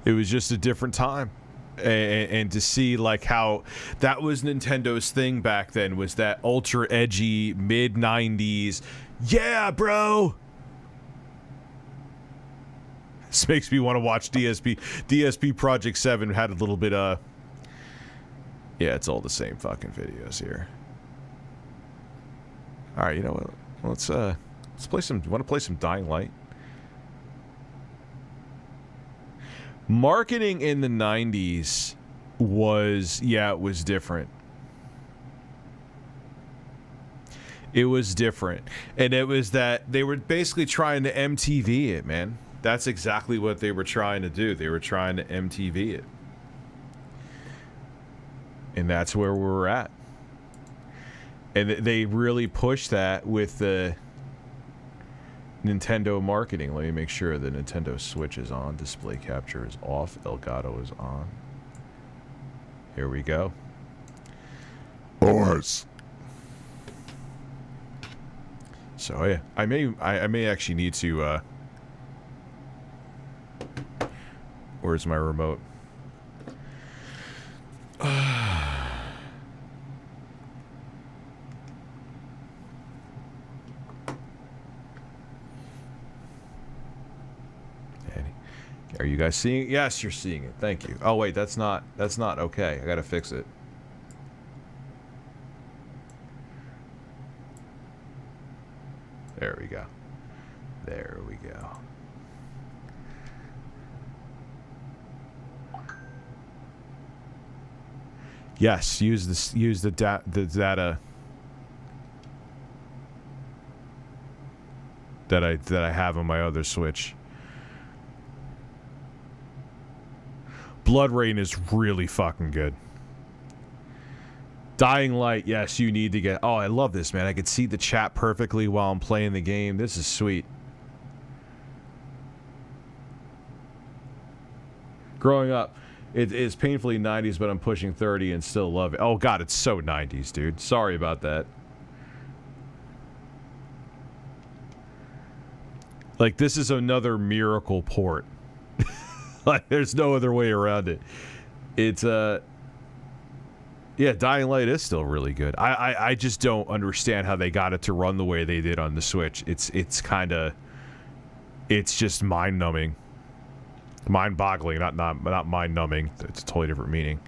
It was just a different time. And to see like how that was Nintendo's thing back then, was that ultra edgy mid 90s. Yeah, bro. This makes me want to watch DSP Project 7 had a little bit yeah, it's all the same fucking videos here. All right, you know what? Let's play some. Want to play some Dying Light? Marketing in the 90s was, yeah, it was different. It was different. And it was that they were basically trying to MTV it, man. That's exactly what they were trying to do. They were trying to MTV it. And that's where we're at. And they really pushed that with the Nintendo marketing. Let me make sure the Nintendo Switch is on. Display capture is off. Elgato is on. Here we go. Boys. So yeah, I may actually need to. Where's my remote? Are you guys seeing it? Yes, you're seeing it. Thank you. Oh wait, that's not okay. I gotta fix it. There we go. There we go. Yes, use the data that I have on my other Switch. Blood Rain is really fucking good. Dying Light, yes, you need to get... Oh, I love this, man. I can see the chat perfectly while I'm playing the game. This is sweet. Growing up, it is painfully 90s, but I'm pushing 30 and still love it. Oh, God, it's so 90s, dude. Sorry about that. Like, this is another miracle port. Like, there's no other way around it. It's, yeah, Dying Light is still really good. I just don't understand how they got it to run the way they did on the Switch. It's kind of... It's just mind-numbing. Mind-boggling, not mind-numbing. It's a totally different meaning.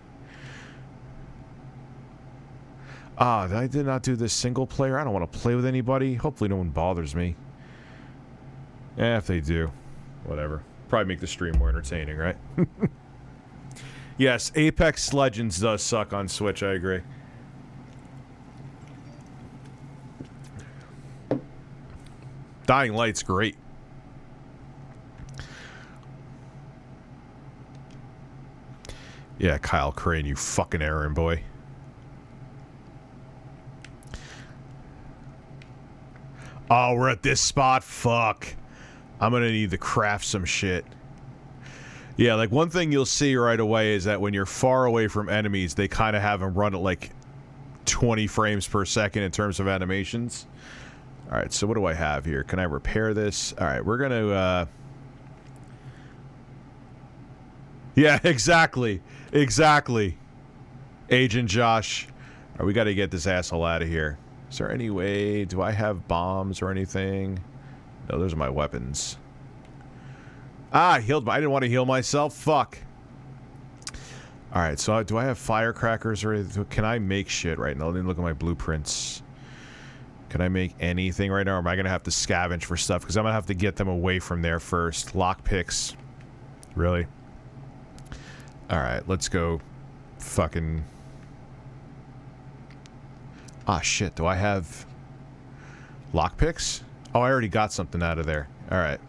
I did not do this single player. I don't want to play with anybody. Hopefully no one bothers me. If they do, whatever. Probably make the stream more entertaining, right? Yes, Apex Legends does suck on Switch, I agree. Dying Light's great. Yeah, Kyle Crane, you fucking errand boy. Oh, we're at this spot? Fuck. I'm gonna need to craft some shit. Yeah, like one thing you'll see right away is that when you're far away from enemies, they kind of have them run at like 20 frames per second in terms of animations. Alright, so what do I have here? Can I repair this? Alright, we're gonna, Yeah, exactly. Exactly. Agent Josh. Alright, we gotta get this asshole out of here. Is there any way... Do I have bombs or anything? No, those are my weapons. I healed... I didn't want to heal myself. Fuck. Alright, so do I have firecrackers or... Can I make shit right now? Let me look at my blueprints. Can I make anything right now? Or am I going to have to scavenge for stuff? Because I'm going to have to get them away from there first. Lockpicks. Really? Alright, let's go fucking... Ah, shit. Do I have... Lockpicks? Oh, I already got something out of there. Alright.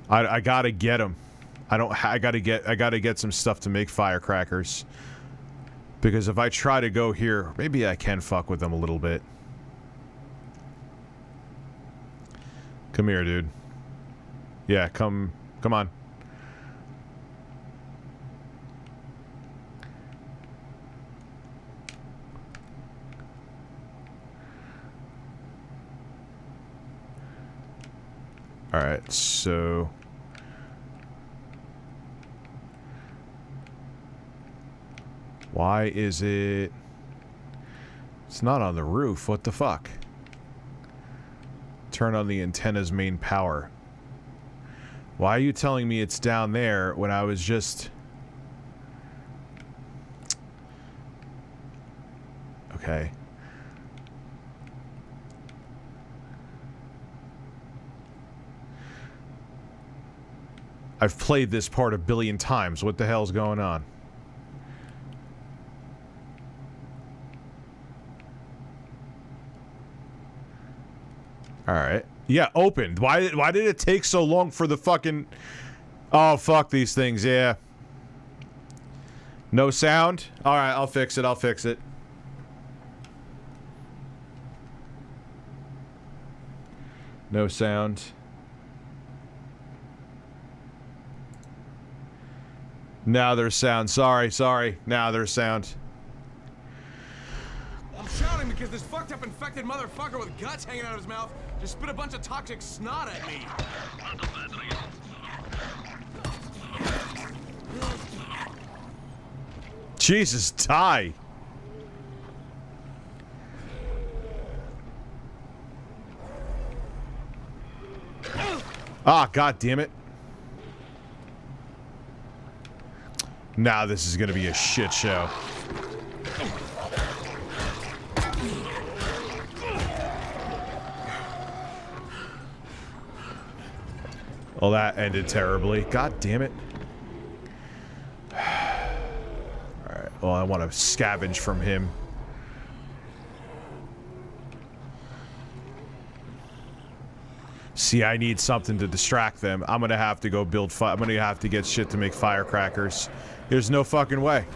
I gotta get them. I gotta get some stuff to make firecrackers. Because if I try to go here, maybe I can fuck with them a little bit. Come here, dude. Yeah, come on. Alright, so... Why is it... It's not on the roof. What the fuck? Turn on the antenna's main power. Why are you telling me it's down there when I was just... Okay. I've played this part a billion times. What the hell's going on? Alright. Yeah, opened. Why did it take so long for the fucking... Oh, fuck these things, yeah. No sound? Alright, I'll fix it, I'll fix it. No sound. Now there's sound. Sorry. Now there's sound. I'm shouting because this fucked up infected motherfucker with guts hanging out of his mouth just spit a bunch of toxic snot at me. Jesus, die. Ah, god damn it. Now this is gonna be a shit show. Well, that ended terribly. God damn it. Alright, well, I want to scavenge from him. See, I need something to distract them. I'm gonna have to go build I'm gonna have to get shit to make firecrackers. There's no fucking way.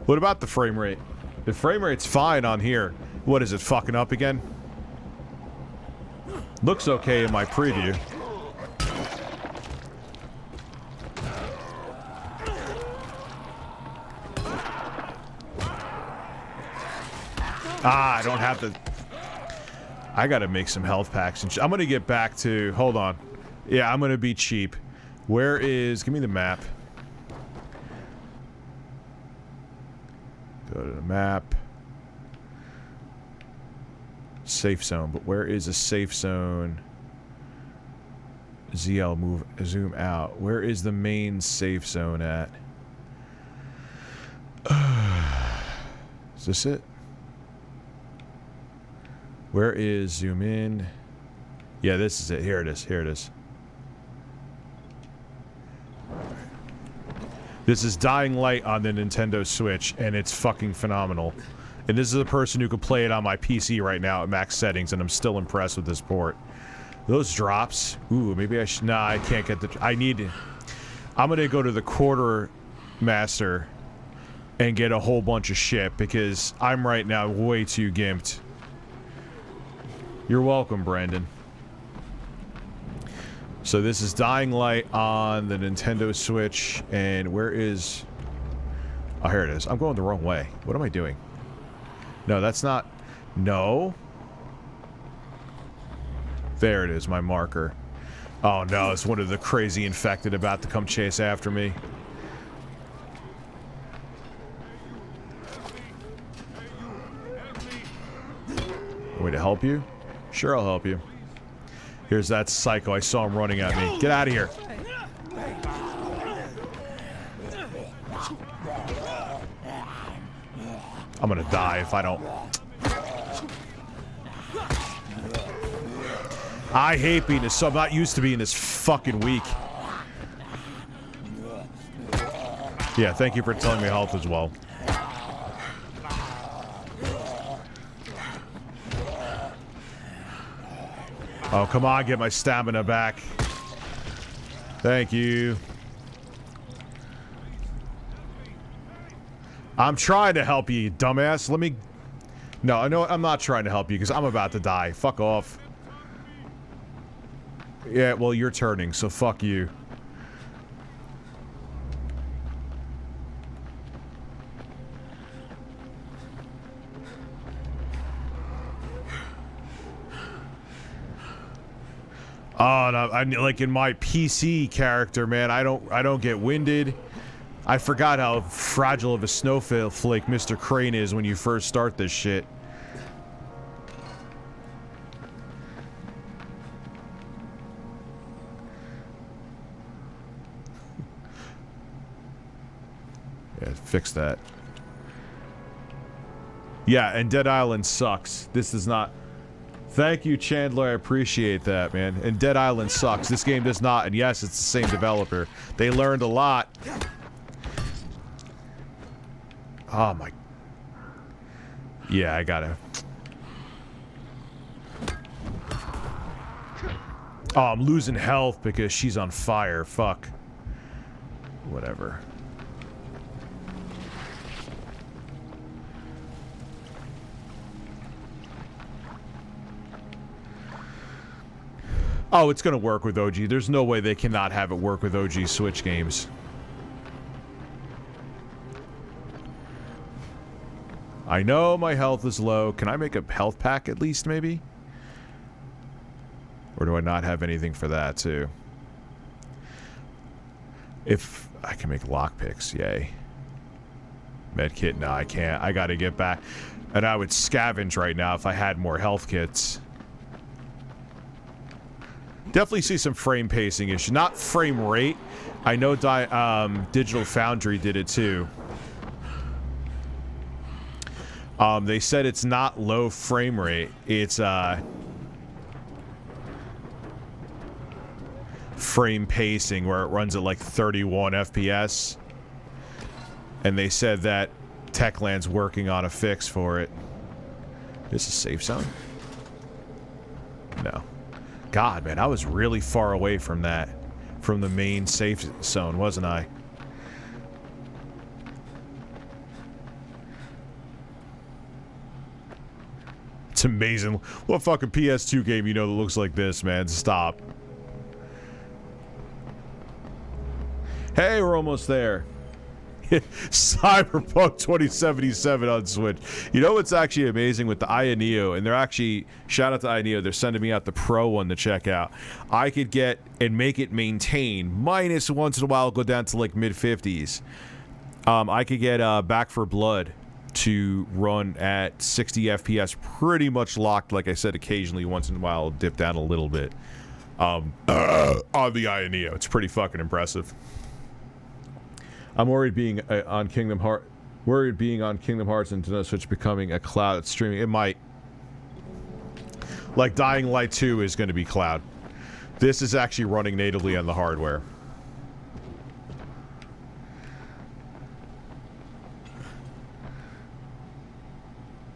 What about the frame rate? The frame rate's fine on here. What is it, fucking up again? Looks okay in my preview. Ah, I don't have the... I gotta make some health packs and I'm gonna get back to... Hold on. Yeah, I'm gonna be cheap. Where is... Give me the map. Go to the map. Safe zone, but where is a safe zone? ZL, move, zoom out. Where is the main safe zone at? Is this it? Where is zoom in? Yeah, this is it. Here it is. Here it is. This is Dying Light on the Nintendo Switch, and it's fucking phenomenal. And this is a person who could play it on my PC right now at max settings, and I'm still impressed with this port. Those drops. Ooh, maybe I should... Nah, I can't get the... I need... I'm gonna go to the quartermaster and get a whole bunch of shit, because I'm right now way too gimped. You're welcome, Brandon. So this is Dying Light on the Nintendo Switch, and where is... Oh, here it is. I'm going the wrong way. What am I doing? No, that's not... No. There it is, my marker. Oh no, it's one of the crazy infected about to come chase after me. Want me to help you? Sure, I'll help you. Here's that psycho. I saw him running at me. Get out of here. I'm gonna die if I don't... I hate being this, so I'm not used to being this fucking weak. Yeah, thank you for telling me health as well. Oh, come on, get my stamina back. Thank you. I'm trying to help you, you dumbass. Let me... No, I'm not trying to help you, because I'm about to die. Fuck off. Yeah, well, you're turning, so fuck you. Oh, no, I like in my PC character, man. I don't get winded. I forgot how fragile of a snowflake Mr. Crane is when you first start this shit. Yeah, fix that. Yeah, and Dead Island sucks. This is not... Thank you, Chandler. I appreciate that, man. And Dead Island sucks. This game does not. And yes, it's the same developer. They learned a lot. Oh, my... Yeah, I gotta... Oh, I'm losing health because she's on fire. Fuck. Whatever. Oh, it's gonna work with OG. There's no way they cannot have it work with OG Switch games. I know my health is low. Can I make a health pack at least, maybe? Or do I not have anything for that, too? If I can make lockpicks, yay. Medkit, no, I can't. I gotta get back. And I would scavenge right now if I had more health kits. Definitely see some frame pacing issue. Not frame rate. I know Digital Foundry did it too. They said it's not low frame rate. It's frame pacing where it runs at like 31 FPS. And they said that Techland's working on a fix for it. Is this a safe zone? No. God, man, I was really far away from that. From the main safe zone, wasn't I? It's amazing. What fucking PS2 game you know that looks like this, man? Stop. Hey, we're almost there. Cyberpunk 2077 on Switch. You know what's actually amazing with the Aya Neo, and they're actually, shout out to Aya Neo, they're sending me out the Pro one to check out. I could get and make it maintain, minus once in a while go down to like mid-50s. I could get Back 4 Blood to run at 60 FPS, pretty much locked, like I said, occasionally once in a while dip down a little bit. On the Aya Neo. It's pretty fucking impressive. I'm worried being on Kingdom Hearts and Nintendo Switch becoming a cloud streaming. It might. Like Dying Light 2 is going to be cloud. This is actually running natively on the hardware.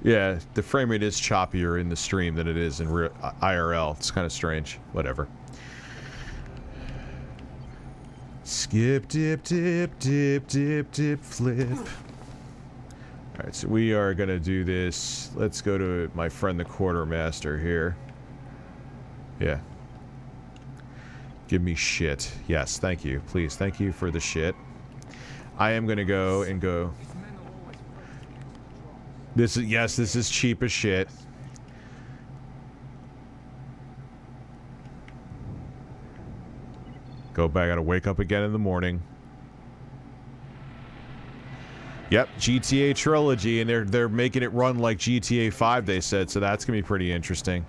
Yeah, the frame rate is choppier in the stream than it is in IRL. It's kind of strange. Whatever. Skip, dip, dip, dip, dip, dip, flip. Alright, so we are going to do this. Let's go to my friend the Quartermaster here. Yeah. Give me shit. Yes, thank you. Please, thank you for the shit. I am going to go and go. This is, yes, this is cheap as shit. Go back, gotta wake up again in the morning. Yep, GTA Trilogy, and they're making it run like GTA 5, they said, so that's gonna be pretty interesting.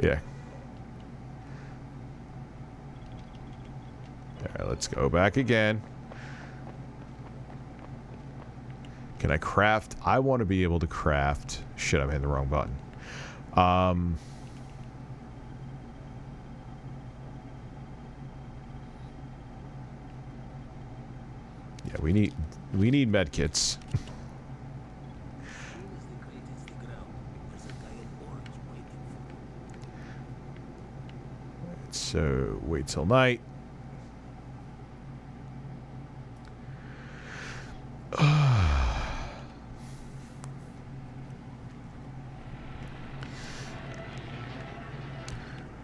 Yeah. Alright, let's go back again. Can I craft? I want to be able to craft. Shit, I'm hitting the wrong button. Yeah, we need medkits. So wait till night.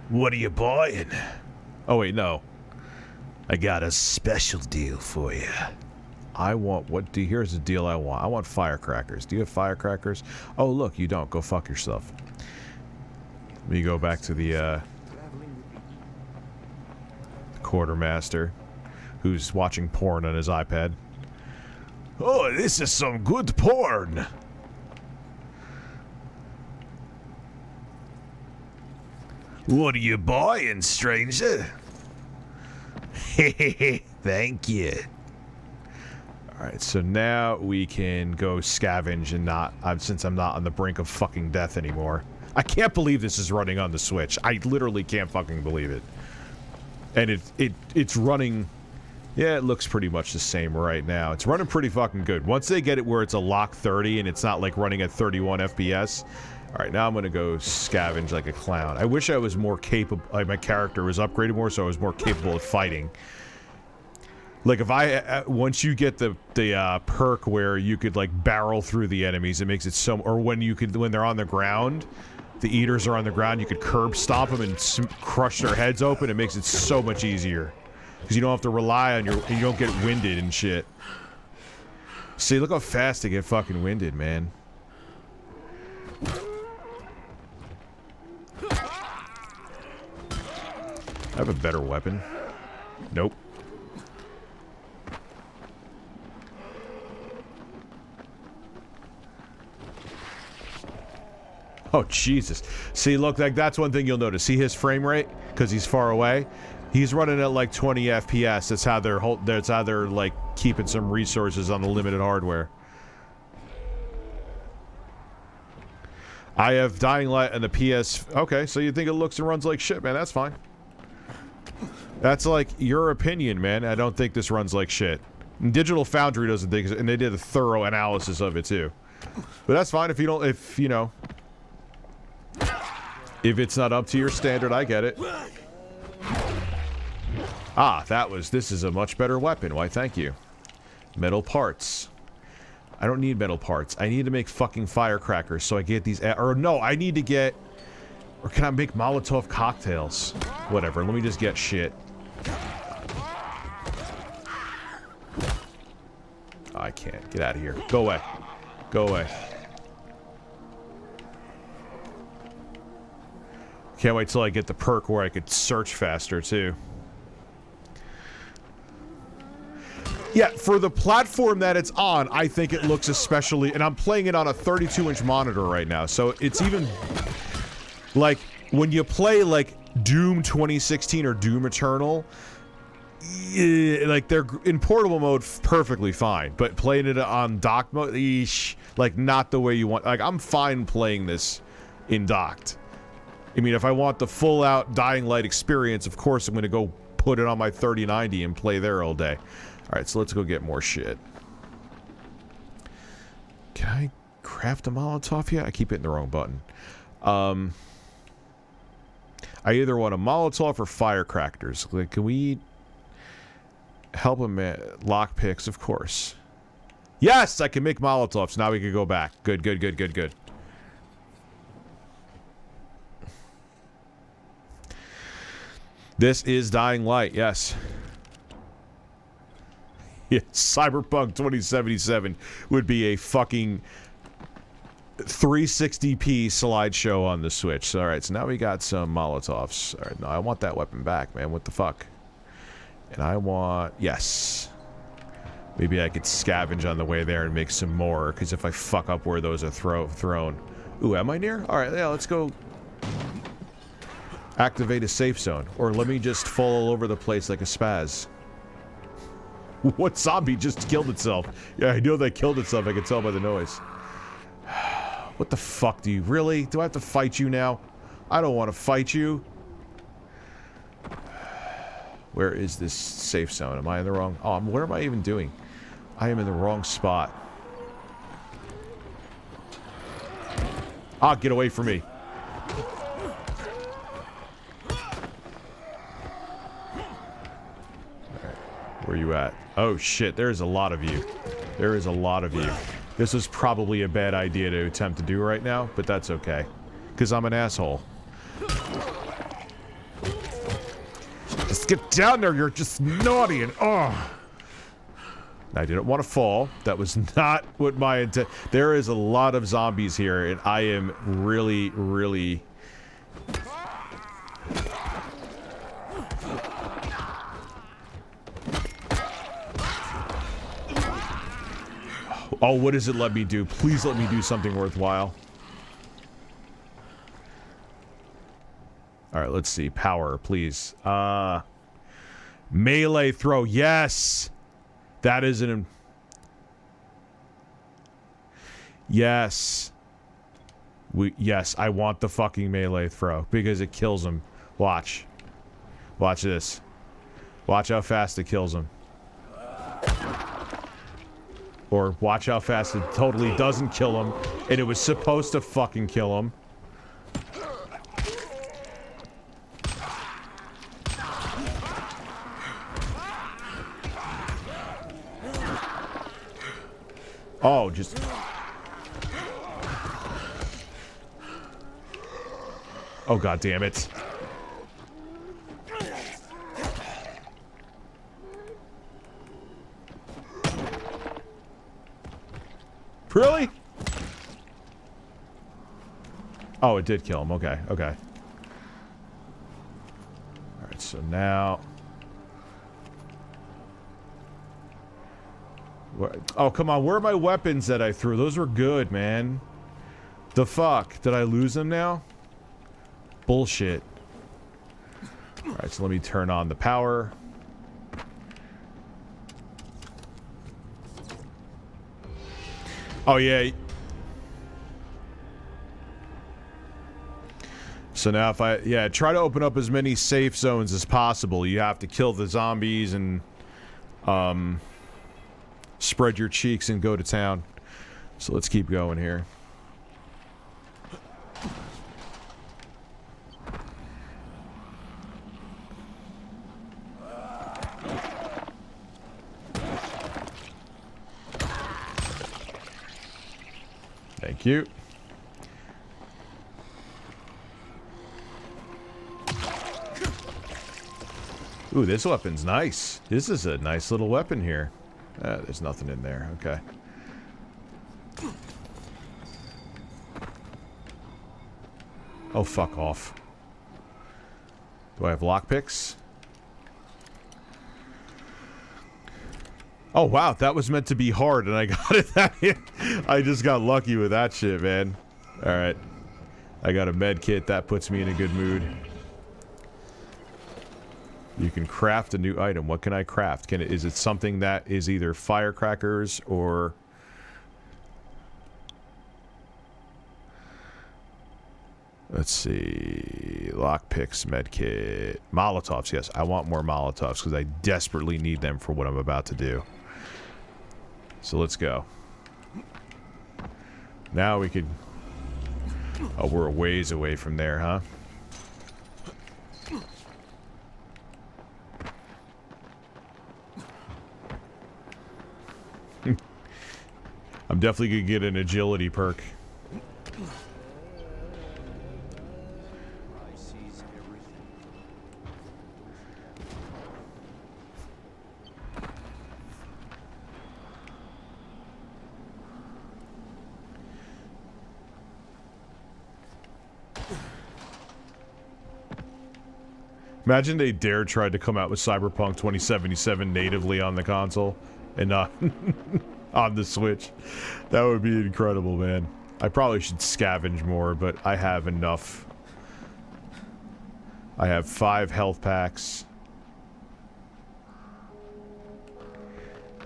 What are you buying? Oh wait, no. I got a special deal for you. I want what? Here's the deal I want. I want firecrackers. Do you have firecrackers? Oh look, you don't. Go fuck yourself. Let me go back to the quartermaster who's watching porn on his iPad. Oh, this is some good porn. What are you buying, stranger? Thank you. Alright, so now we can go scavenge and not... since I'm not on the brink of fucking death anymore. I can't believe this is running on the Switch. I literally can't fucking believe it. And it's running... Yeah, it looks pretty much the same right now. It's running pretty fucking good. Once they get it where it's a lock 30 and it's not like running at 31 FPS... Alright, now I'm gonna go scavenge like a clown. I wish I was more capable... Like, my character was upgraded more so I was more capable of fighting. Like, if I... once you get the perk where you could, like, barrel through the enemies, it makes it so... Or when you could... When they're on the ground, the eaters are on the ground, you could curb stomp them and crush their heads open. It makes it so much easier. Because you don't have to rely on your... You don't get winded and shit. See, look how fast they get fucking winded, man. I have a better weapon. Nope. Oh, Jesus. See, look, like, that's one thing you'll notice. See his frame rate? Because he's far away? He's running at, like, 20 FPS. That's how they're, like, keeping some resources on the limited hardware. I have Dying Light and the PS... Okay, so you think it looks and runs like shit, man. That's fine. That's, like, your opinion, man. I don't think this runs like shit. And Digital Foundry doesn't think... And they did a thorough analysis of it, too. But that's fine if you don't... If, you know... If it's not up to your standard, I get it. Ah, this is a much better weapon. Why, thank you. Metal parts. I don't need metal parts. I need to make fucking firecrackers so I get these... Or no, I need to get... Or can I make Molotov cocktails? Whatever, let me just get shit. Oh, I can't. Get out of here. Go away. Go away. Can't wait till I get the perk where I could search faster, too. Yeah, for the platform that it's on, I think it looks especially... And I'm playing it on a 32-inch monitor right now, so it's even... Like, when you play, like, Doom 2016 or Doom Eternal... Like, they're in portable mode perfectly fine. But playing it on docked mode... Eesh, like, not the way you want... Like, I'm fine playing this in docked. I mean, if I want the full-out Dying Light experience, of course I'm going to go put it on my 3090 and play there all day. Alright, so let's go get more shit. Can I craft a Molotov yet? I keep hitting the wrong button. I either want a Molotov or firecrackers. Like, can we help him lockpicks? Of course. Yes! I can make Molotovs. Now we can go back. Good, good, good, good, good. This is Dying Light, yes. Yeah, Cyberpunk 2077 would be a fucking 360p slideshow on the Switch. So, alright, so now we got some Molotovs. Alright, no, I want that weapon back, man. What the fuck? And I want... Yes. Maybe I could scavenge on the way there and make some more, because if I fuck up where those are thrown... Ooh, am I near? Alright, yeah, let's go... Activate a safe zone. Or let me just fall all over the place like a spaz. What zombie just killed itself? Yeah, I know they killed itself. I can tell by the noise. What the fuck do you... Really? Do I have to fight you now? I don't want to fight you. Where is this safe zone? Am I in the wrong... Oh, what am I even doing? I am in the wrong spot. Ah, get away from me. Where you at? Oh shit, there's a lot of you. There is a lot of you. This is probably a bad idea to attempt to do right now, but that's okay. Because I'm an asshole. Just get down there, you're just naughty and oh. I didn't want to fall. That was not what my intent... There is a lot of zombies here, and I am really, really... Oh, what does it let me do? Please let me do something worthwhile. Alright, let's see. Power, please. Melee throw. Yes! That is an... Yes. Yes, I want the fucking melee throw. Because it kills him. Watch. Watch this. Watch how fast it kills him. Or watch how fast it totally doesn't kill him. And it was supposed to fucking kill him. Oh, just... Oh, god damn it. Really? Oh, it did kill him. Okay, okay. Alright, so now... Oh, come on. Where are my weapons that I threw? Those were good, man. The fuck? Did I lose them now? Bullshit. Alright, so let me turn on the power. Oh, yeah. So now if I... Yeah, try to open up as many safe zones as possible. You have to kill the zombies and... spread your cheeks and go to town. So let's keep going here. Thank you. Ooh, this weapon's nice. This is a nice little weapon here. There's nothing in there. Okay. Oh, fuck off. Do I have lockpicks? Oh, wow. That was meant to be hard, and I got it. I just got lucky with that shit, man. Alright. I got a med kit. That puts me in a good mood. You can craft a new item. What can I craft? Is it something that is either firecrackers or... Let's see... Lockpicks, medkit... Molotovs, yes. I want more Molotovs because I desperately need them for what I'm about to do. So let's go. Now we could... Oh, we're a ways away from there, huh? I'm definitely gonna get an agility perk. Imagine they dare tried to come out with Cyberpunk 2077 natively on the console and not on the Switch. That would be incredible, man. I probably should scavenge more, but I have enough. I have 5 health packs.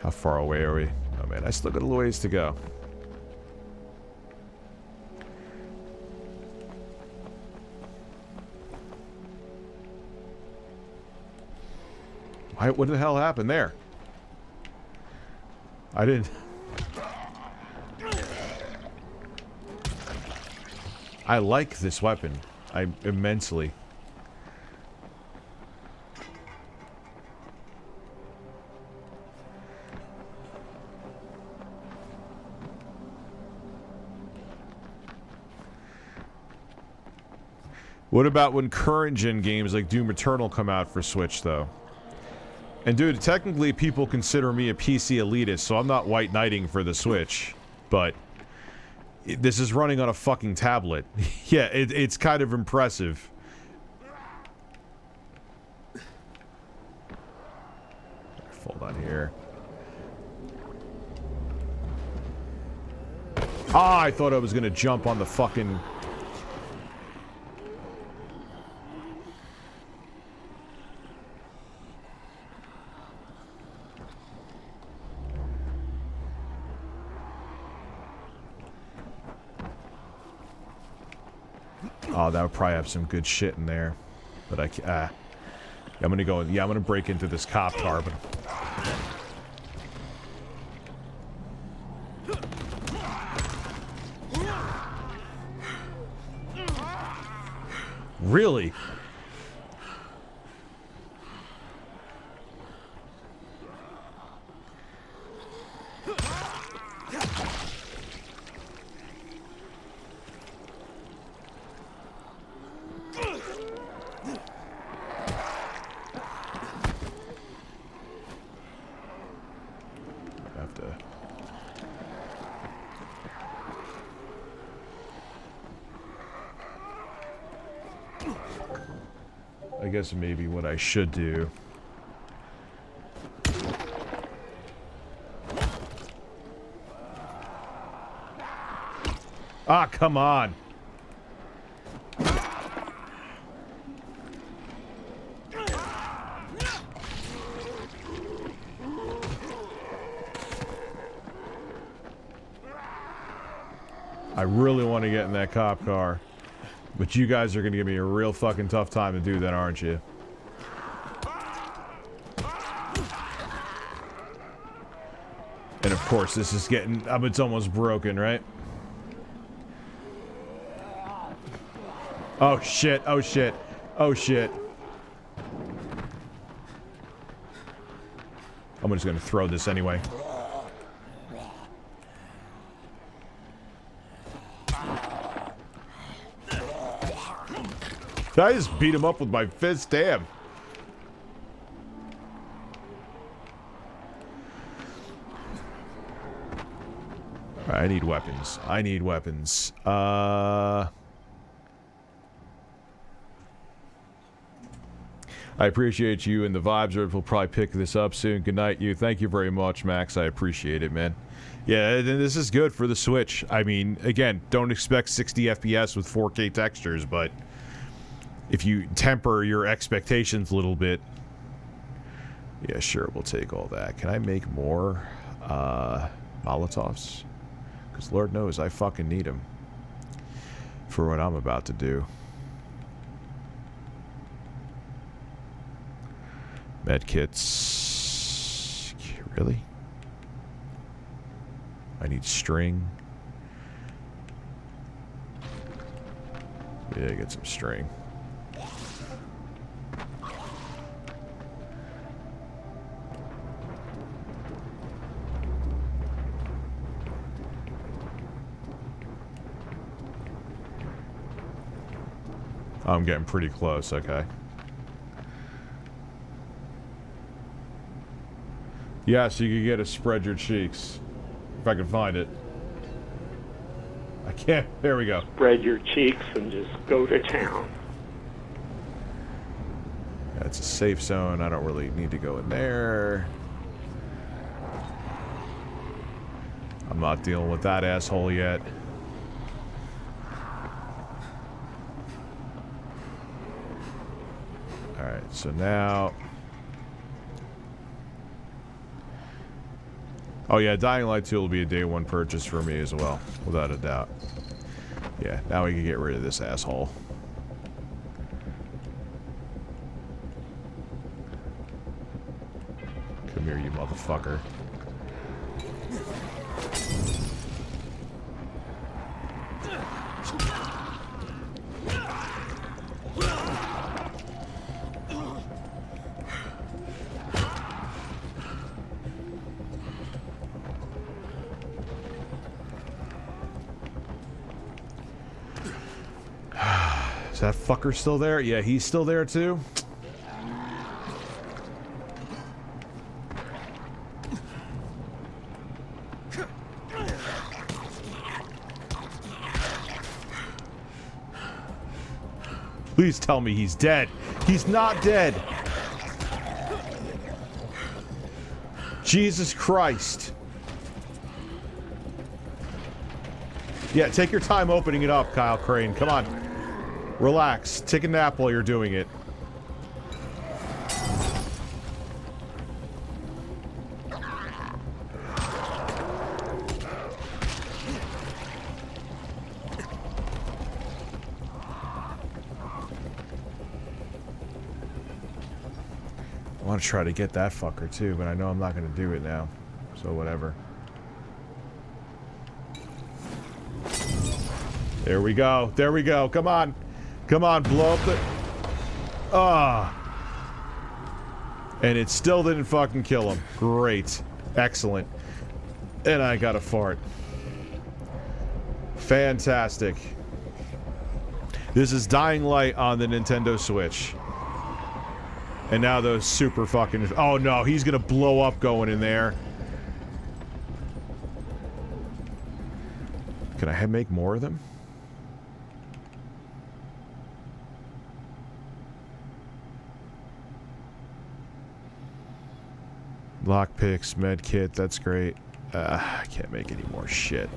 How far away are we? Oh man, I still got a little ways to go. What the hell happened there? I didn't... I like this weapon. Immensely. What about when current gen games like Doom Eternal come out for Switch, though? And dude, technically people consider me a PC elitist, so I'm not white knighting for the Switch. But this is running on a fucking tablet. Yeah, it's kind of impressive. Fold on here. Ah, I thought I was gonna jump on the fucking... Oh, that would probably have some good shit in there. But I'm gonna go... Yeah, I'm gonna break into this cop car, but... Really? Have to... I guess maybe what I should do. Ah, come on. I really want to get in that cop car. But you guys are going to give me a real fucking tough time to do that, aren't you? And of course, this is getting... it's almost broken, right? Oh shit, oh shit, oh shit. I'm just going to throw this anyway. I just beat him up with my fist, damn. I need weapons. I need weapons. I appreciate you and the vibes. We'll probably pick this up soon. Good night, you. Thank you very much, Max. I appreciate it, man. Yeah, this is good for the Switch. I mean, again, don't expect 60 FPS with 4K textures, but if you temper your expectations a little bit... Yeah, sure, we'll take all that. Can I make more Molotovs? Because Lord knows I fucking need them for what I'm about to do. Medkits. Really? I need string. Yeah, get some string. I'm getting pretty close, okay. Yeah, so you can get a spread your cheeks. If I can find it. I can't. There we go. Spread your cheeks and just go to town. Yeah, it's a safe zone. I don't really need to go in there. I'm not dealing with that asshole yet. Alright, so now... Oh yeah, Dying Light 2 will be a day one purchase for me as well, without a doubt. Yeah, now we can get rid of this asshole. Come here, you motherfucker. Is that fucker still there? Yeah, he's still there too. Please tell me he's dead. He's not dead. Jesus Christ. Yeah, take your time opening it up, Kyle Crane. Come on. Relax. Take a nap while you're doing it. I want to try to get that fucker too, but I know I'm not going to do it now. So whatever. There we go. There we go. Come on. Come on, blow up the... Ah. And it still didn't fucking kill him. Great. Excellent. And I got a fart. Fantastic. This is Dying Light on the Nintendo Switch. And now those super fucking... Oh no, he's gonna blow up going in there. Can I make more of them? Lockpicks, medkit, that's great. I can't make any more shit.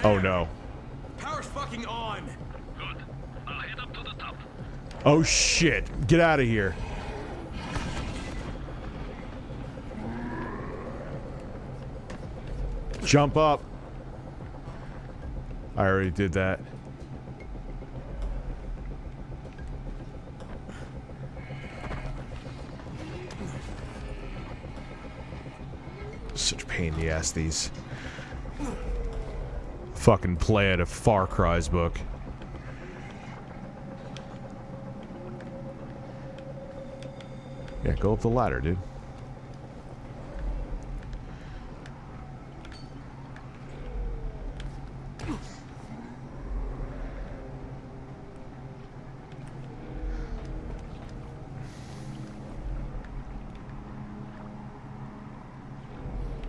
Oh no. Power's fucking on. Good. I'll head up to the top. Oh shit. Get out of here. Jump up. I already did that. Such a pain in the ass, these. Fucking play out of Far Cry's book. Yeah, go up the ladder, dude.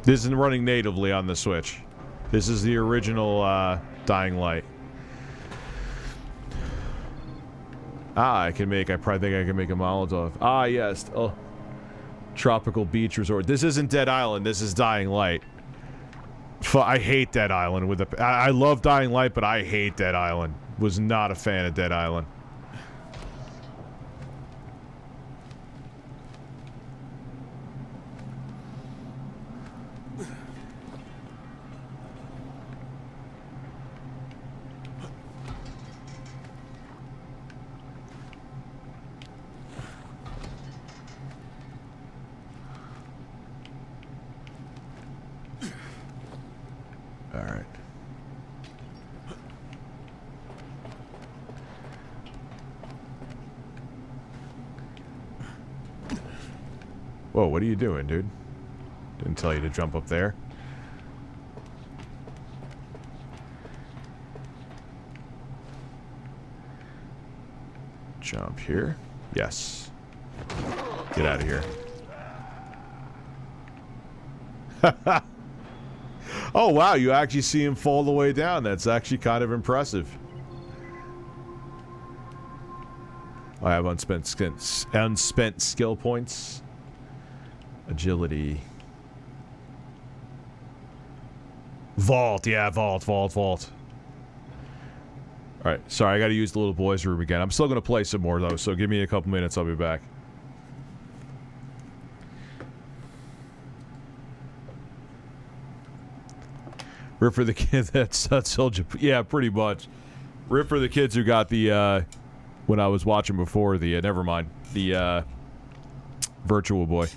This isn't running natively on the Switch. This is the original Dying Light. I probably think I can make a Molotov. Ah, yes. Oh. Tropical Beach Resort. This isn't Dead Island. This is Dying Light. I hate Dead Island. I love Dying Light, but I hate Dead Island. Was not a fan of Dead Island. Whoa, what are you doing, dude? Didn't tell you to jump up there. Jump here. Yes. Get out of here. Oh, wow, you actually see him fall the way down. That's actually kind of impressive. I have unspent skill points. Agility. Vault, yeah, vault. Alright, sorry, I gotta use the little boys' room again. I'm still gonna play some more, though, so give me a couple minutes, I'll be back. Rip for the kid that's soldier. Yeah, pretty much. Rip for the kids who got the, when I was watching before, the, never mind, the, Virtual Boy.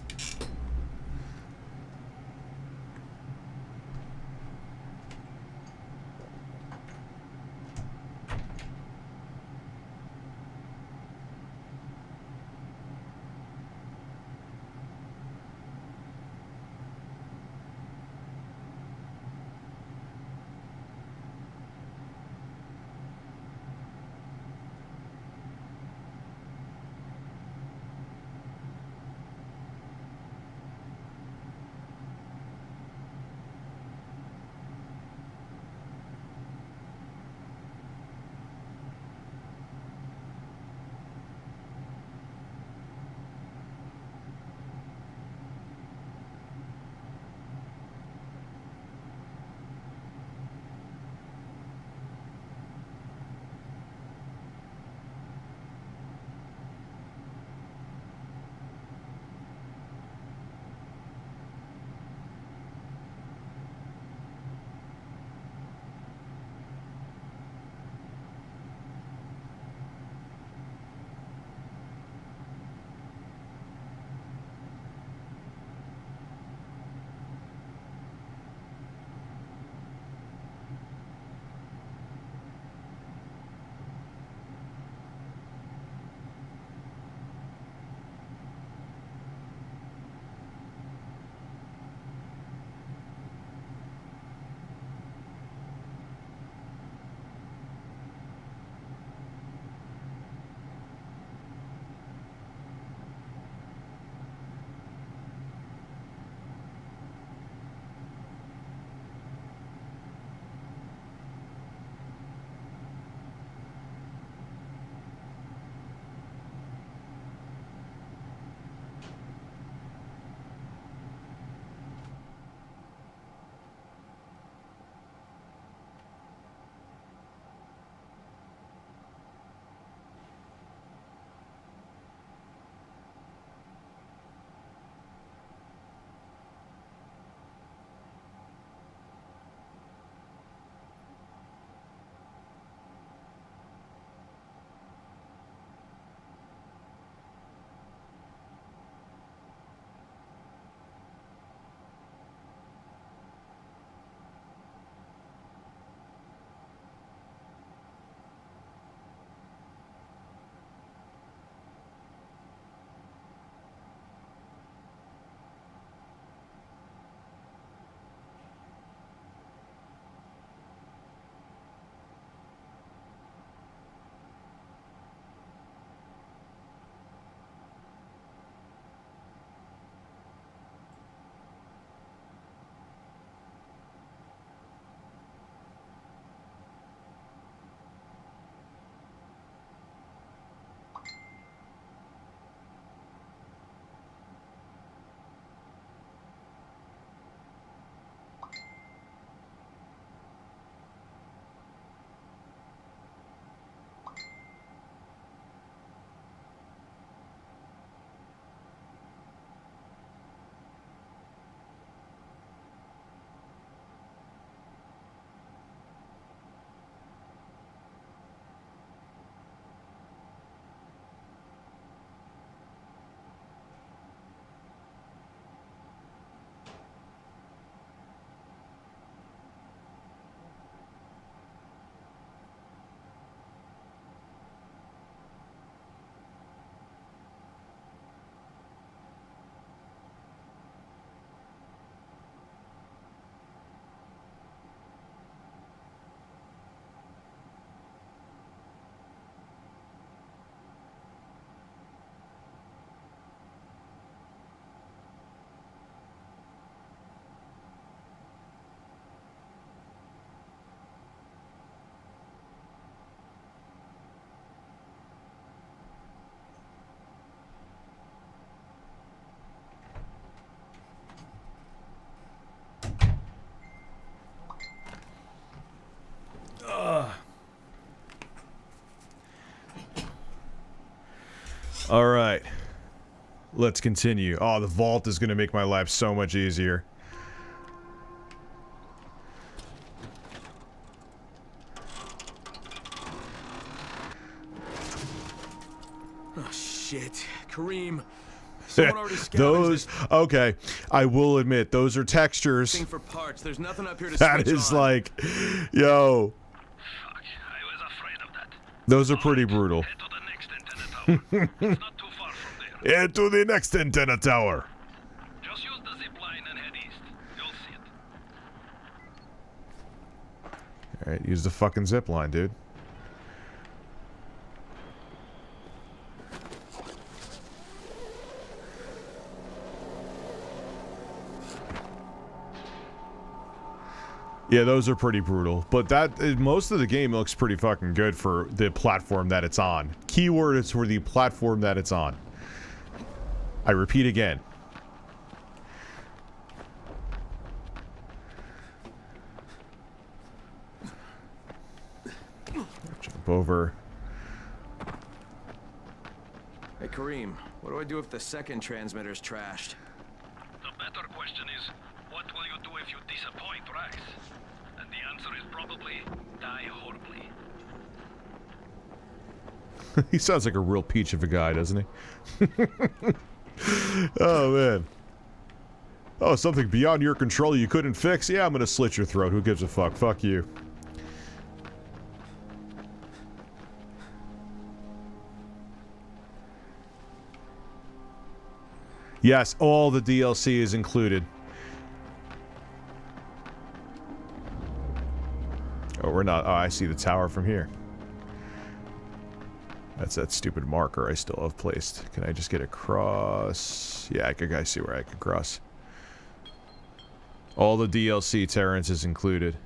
All right. Let's continue. Oh, the vault is going to make my life so much easier. Oh, shit. Kareem. Someone already scavenged Those, okay, I will admit, those are textures. it. For parts. There's nothing up here to That switch is on. like, yo. Those are pretty brutal. Into the next antenna tower. Just use the zip line and head east. You'll see it. Alright, use the fucking zip line, dude. Yeah, those are pretty brutal. But most of the game looks pretty fucking good for the platform that it's on. Keyword is for the platform that it's on. I repeat again. Jump over. Hey, Kareem, what do I do if the second transmitter's trashed? The better question is, what will you do if you disappoint Rex? And the answer is probably die horribly. He sounds like a real peach of a guy, doesn't he? Oh, man. Oh, something beyond your control you couldn't fix? Yeah, I'm gonna slit your throat. Who gives a fuck? Fuck you. Yes, all the DLC is included. Oh, we're not. Oh, I see the tower from here. That's that stupid marker I still have placed. Can I just get across? Yeah, I see where I can cross. All the DLC, Terrence, is included.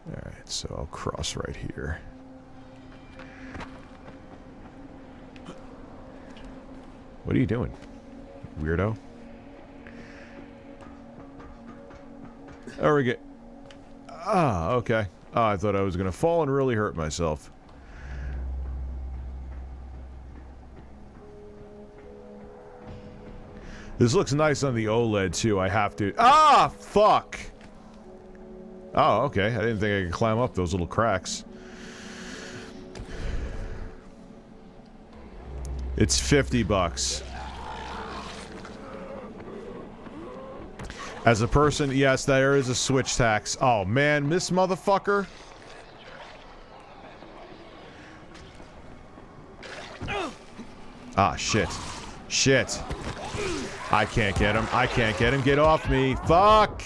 Alright, so I'll cross right here. What are you doing, weirdo? There we go. Ah, okay. Oh, I thought I was gonna fall and really hurt myself. This looks nice on the OLED too. I have to. Ah, fuck. Oh, okay. I didn't think I could climb up those little cracks. It's $50. As a person, yes, there is a switch tax. Oh, man, this motherfucker. Ah, shit. Shit. I can't get him. I can't get him. Get off me. Fuck!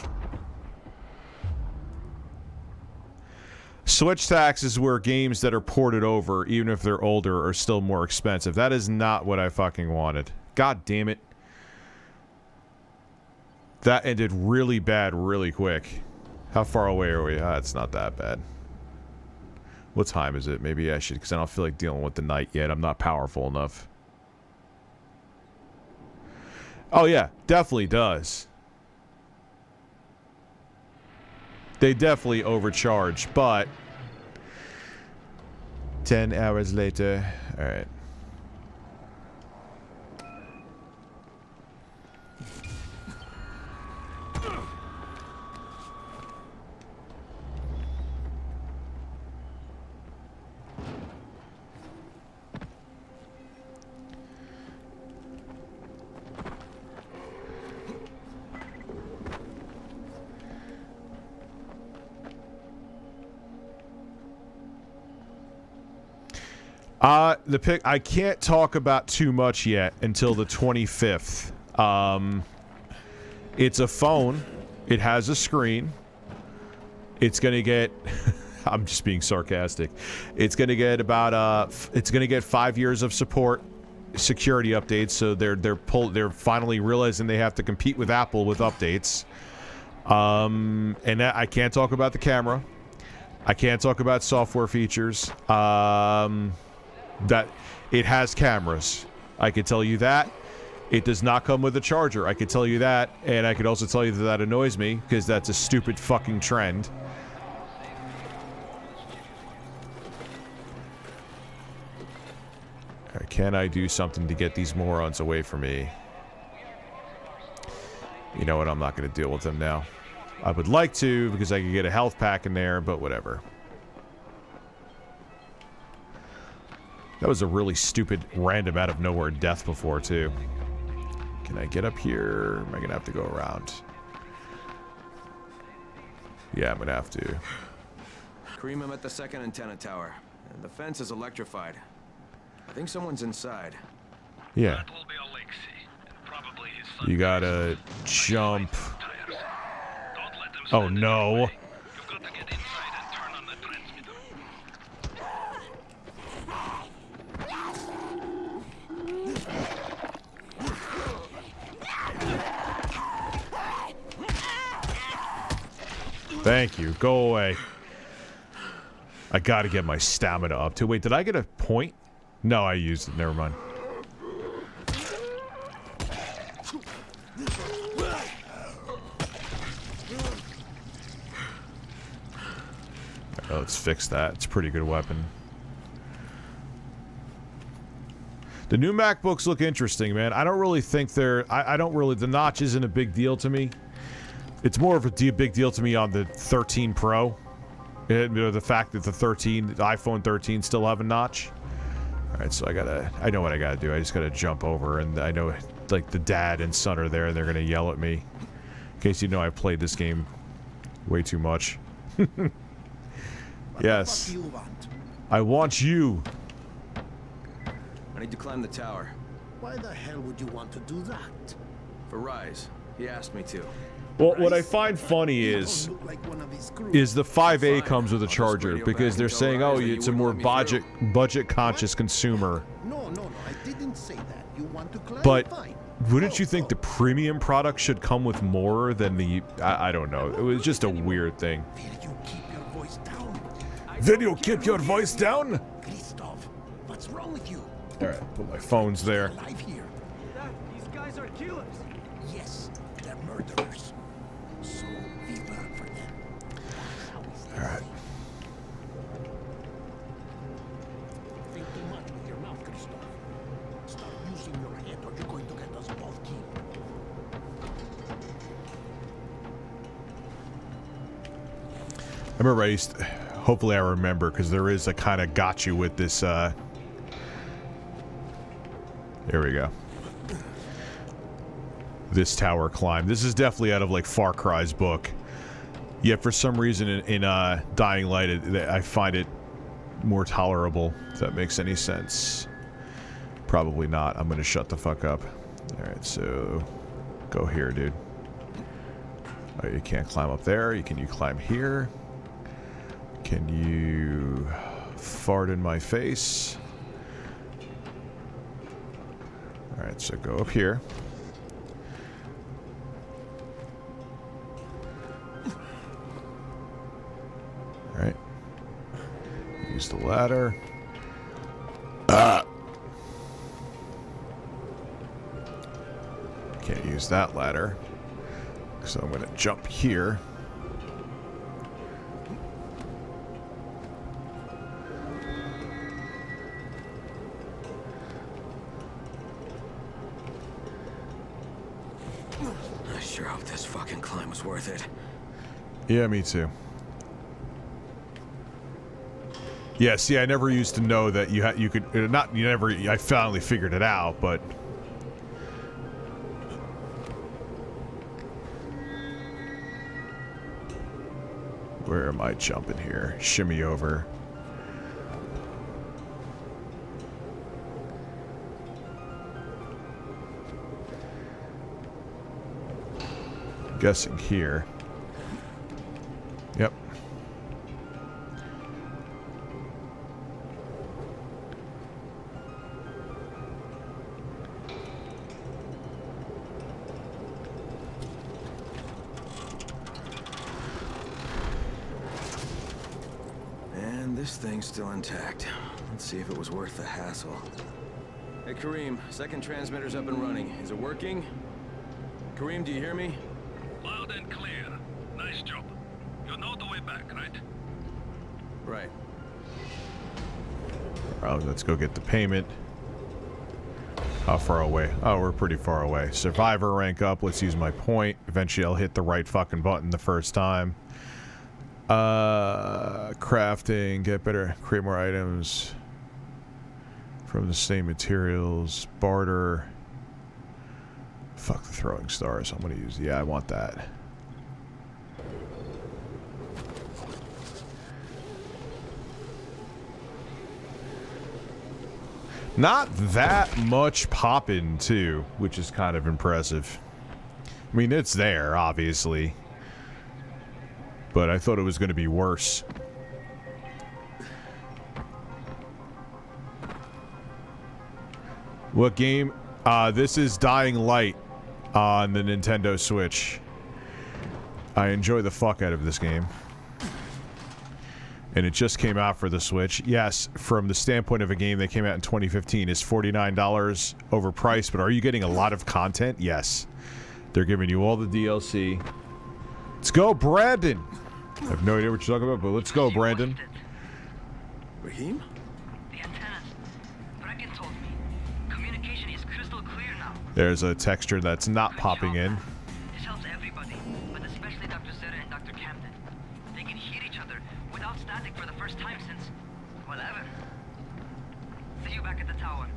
Switch tax is where games that are ported over, even if they're older, are still more expensive. That is not what I fucking wanted. God damn it. That ended really bad really quick. How far away are we? Ah, it's not that bad. What time is it? Maybe I should, because I don't feel like dealing with the night yet. I'm not powerful enough. Oh yeah, definitely does. They definitely overcharge, but 10 hours later. All right. I can't talk about too much yet until the 25th. It's a phone. It has a screen. It's gonna get I'm just being sarcastic. It's gonna get about it's gonna get 5 years of support, security updates, so they're finally realizing they have to compete with Apple with updates. And I can't talk about the camera. I can't talk about software features. That it has cameras. I could tell you that. It does not come with a charger. I could tell you that. And I could also tell you that annoys me, because that's a stupid fucking trend. Can I do something to get these morons away from me? You know what? I'm not going to deal with them now. I would like to, because I could get a health pack in there, but whatever. That was a really stupid, random, out of nowhere death before, too. Can I get up here? Am I going to have to go around? Yeah, I'm going to have to. Kareem, I'm at the second antenna tower. And the fence is electrified. I think someone's inside. Yeah. You gotta jump. Oh no. Thank you. Go away. I gotta get my stamina up too. Wait, did I get a point? No, I used it. Never mind. Let's fix that. It's a pretty good weapon. The new MacBooks look interesting, man. I don't really think they're... I don't really... The notch isn't a big deal to me. It's more of a big deal to me on the 13 Pro. The fact that the iPhone 13 still have a notch. Alright, so I know what I gotta do. I just gotta jump over, and I know, like, the dad and son are there, and they're gonna yell at me. In case you know, I've played this game way too much. Yes. I want you. I need to climb the tower. Why the hell would you want to do that? For Rise. He asked me to. Well, what I find funny is the 5A comes with a charger, because they're saying, oh, it's a more budget-conscious consumer. No, I didn't say that. You want to clarify. But wouldn't you think the premium product should come with more than the... I don't know. It was just a weird thing. Video, keep your voice down? Christoph, what's wrong with you? Alright, put my phones there. Alive here. Dad, these guys are killers. Yes, they're murderers. So we work for them. Alright. Think too much with your mouth, Christoph. Start using your head or you're going to get us both killed. I remember I used to, hopefully I remember, because there is a kind of got you with this, Here we go. This tower climb. This is definitely out of, like, Far Cry's book. Yet for some reason in Dying Light, I find it more tolerable, if that makes any sense. Probably not. I'm gonna shut the fuck up. Alright, so... Go here, dude. Oh, you can't climb up there. Can you climb here? Can you fart in my face? Alright, so go up here. Alright. Use the ladder. Can't use that ladder. So I'm gonna jump here. I sure hope this fucking climb was worth it. Yeah, me too. Yeah, see, I never used to know that you could I finally figured it out, but where am I jumping here? Shimmy over. Guessing here. Yep. And this thing's still intact. Let's see if it was worth the hassle. Hey, Kareem, second transmitter's up and running. Is it working? Kareem, do you hear me? Loud and clear. Nice job. You know the way back, right? Right. Alright, let's go get the payment. How far away? Oh, we're pretty far away. Survivor rank up. Let's use my point. Eventually I'll hit the right fucking button the first time. Crafting. Get better. Create more items from the same materials. Barter. Fuck the throwing stars. I'm gonna use... Yeah, I want that. Not that much poppin', too, which is kind of impressive. I mean, it's there, obviously. But I thought it was going to be worse. What game? This is Dying Light on the Nintendo Switch. I enjoy the fuck out of this game. And it just came out for the Switch. Yes, from the standpoint of a game that came out in 2015, is $49 overpriced, but are you getting a lot of content? Yes. They're giving you all the DLC. Let's go, Brandon! I have no idea what you're talking about, but let's go, Brandon. Raheem? The antennas. Bracken told me. Communication is crystal clear now. There's a texture that's not popping in. This helps everybody, but especially Dr. Zeta and Dr. Camden. They can hear each other without static for the first time since, well, ever. See you back at the tower.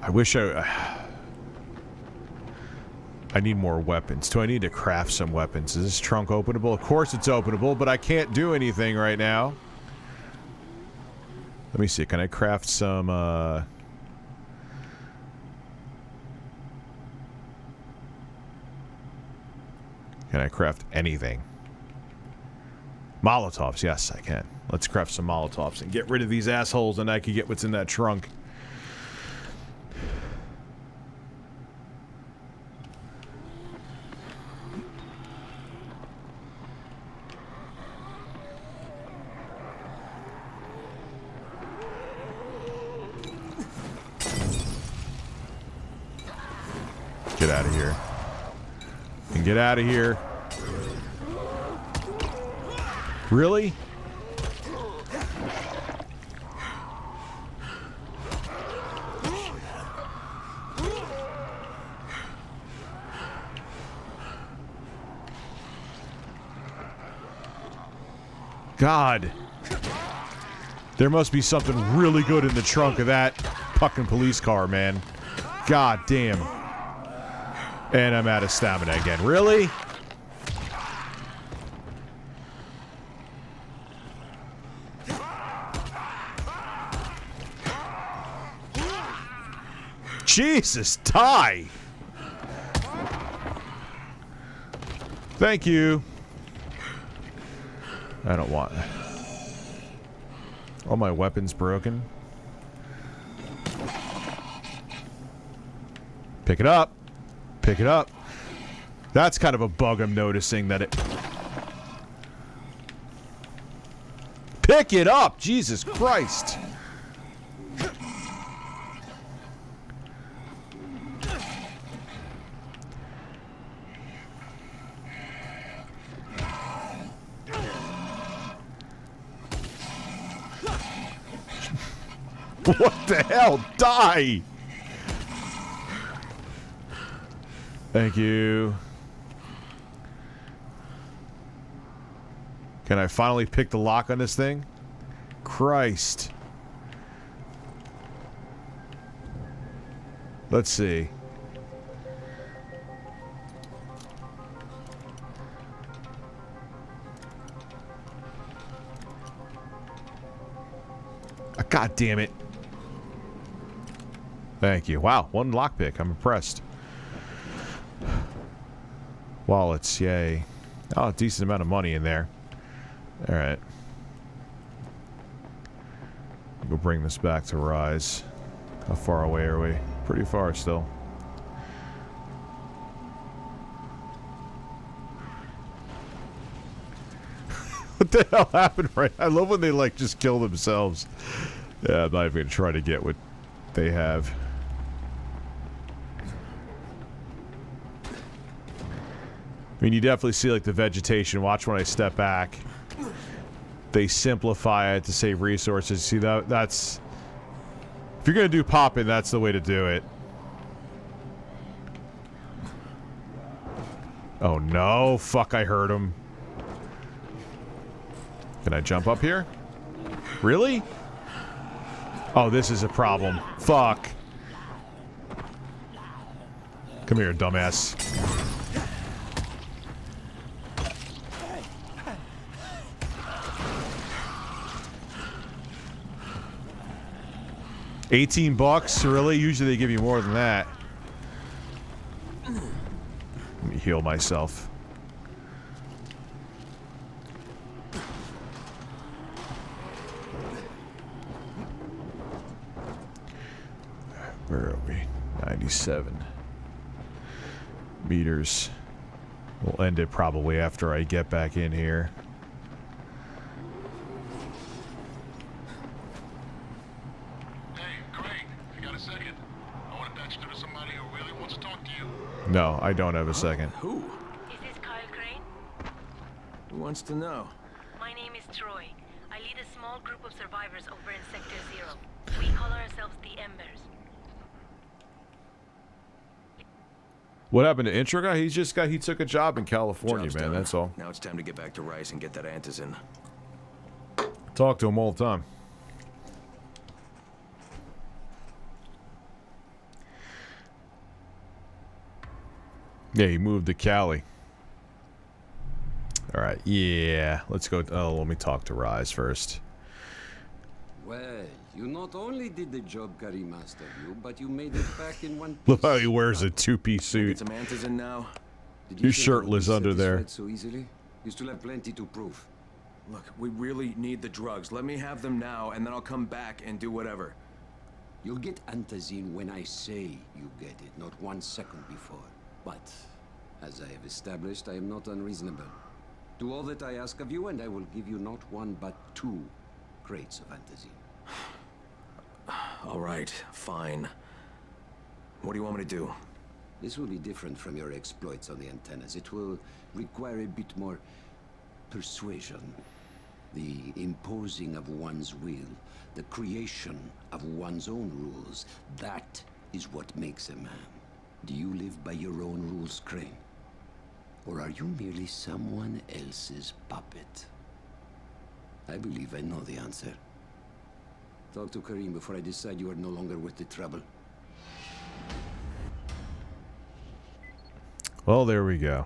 I wish I need more weapons. Do I need to craft some weapons? Is this trunk openable? Of course it's openable, but I can't do anything right now. Let me see. Can I craft some, Can I craft anything? Molotovs. Yes, I can. Let's craft some Molotovs and get rid of these assholes, and I can get what's in that trunk. Get out of here. And get out of here. Really? God. There must be something really good in the trunk of that fucking police car, man. God damn. And I'm out of stamina again. Really? Jesus, die! Thank you. I don't want... All my weapons broken. Pick it up. Pick it up. That's kind of a bug I'm noticing, that it... Pick it up! Jesus Christ! What the hell? Die! Thank you. Can I finally pick the lock on this thing? Christ. Let's see. God damn it. Thank you. Wow, one lockpick. I'm impressed. Wallets, yay. Oh, a decent amount of money in there. Alright. Go bring this back to Rise. How far away are we? Pretty far still. the hell happened right? I love when they like just kill themselves. Yeah, I'm not even gonna try to get what they have. I mean, you definitely see like the vegetation. Watch when I step back. They simplify it to save resources. See that's if you're gonna do pop-in, that's the way to do it. Oh no! Fuck! I heard him. Can I jump up here? Really? Oh, this is a problem. Fuck. Come here, dumbass. $18? Really? Usually they give you more than that. Let me heal myself. Where are we? 97 meters. We'll end it probably after I get back in here. No, I don't have a second. Who? Is this Kyle Crane? Who wants to know? My name is Troy. I lead a small group of survivors over in Sector 0. We call ourselves the Embers. What happened to intro guy? He took a job in California, man. That's all. Now it's time to get back to Rice and get that antizin. Talk to him all the time. Yeah, he moved to Cali. All right, yeah. Let's go. Oh, let me talk to Rise first. Well, you not only did the job Karim asked of you, but you made it back in one piece. Look how he wears a two-piece suit. Get some antizin now. He's shirtless under there. So easily? You still have plenty to prove. Look, we really need the drugs. Let me have them now, and then I'll come back and do whatever. You'll get antizin when I say you get it, not 1 second before. But, as I have established, I am not unreasonable. Do all that I ask of you, and I will give you not 1 but 2 crates of antizin. All right, fine. What do you want me to do? This will be different from your exploits on the antennas. It will require a bit more persuasion. The imposing of one's will, the creation of one's own rules. That is what makes a man. Do you live by your own rules, Crane? Or are you merely someone else's puppet? I believe I know the answer. Talk to Karim before I decide you are no longer worth the trouble. Well, there we go.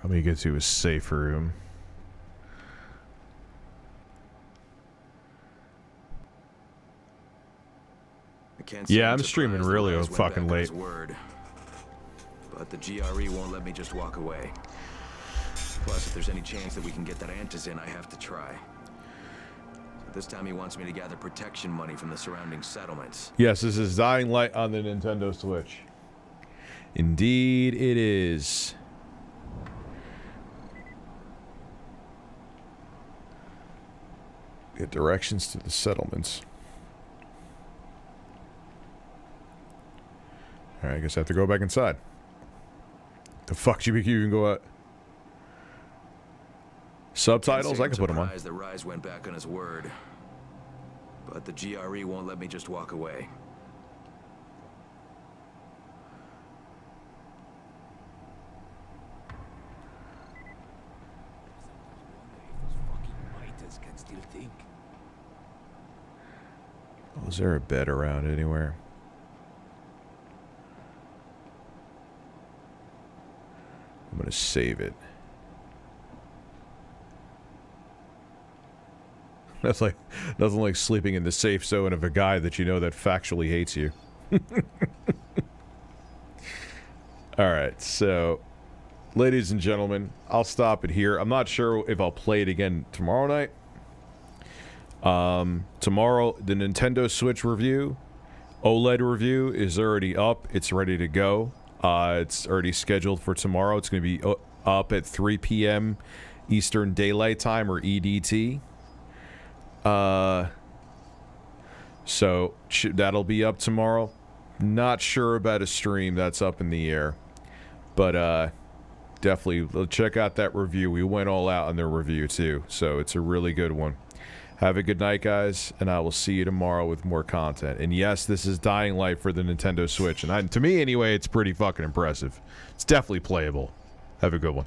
Let me get to his safe room. Yeah, I'm streaming really fucking late. But the GRE won't let me just walk away. Plus, if there's any chance that we can get that antizin, I have to try. This time he wants me to gather protection money from the surrounding settlements. Yes, this is Dying Light on the Nintendo Switch. Indeed it is. Get directions to the settlements. Alright, I guess I have to go back inside. The fuck do you think you can go out? Subtitles? I can put them on. The Rise went back on his word. But the GRE won't let me just walk away. Oh, is there a bed around anywhere? I'm gonna save it. That's like nothing like sleeping in the safe zone of a guy that you know that factually hates you. Alright, so ladies and gentlemen, I'll stop it here. I'm not sure if I'll play it again tomorrow night. Tomorrow, the Nintendo Switch review, OLED review is already up. It's ready to go. It's already scheduled for tomorrow. It's going to be up at 3 p.m. Eastern Daylight Time, or EDT. So that'll be up tomorrow. Not sure about a stream. That's up in the air. But definitely check out that review. We went all out on the review too, so it's a really good one. Have a good night, guys, and I will see you tomorrow with more content. And yes, this is Dying Light for the Nintendo Switch, and to me anyway, it's pretty fucking impressive. It's definitely playable. Have a good one.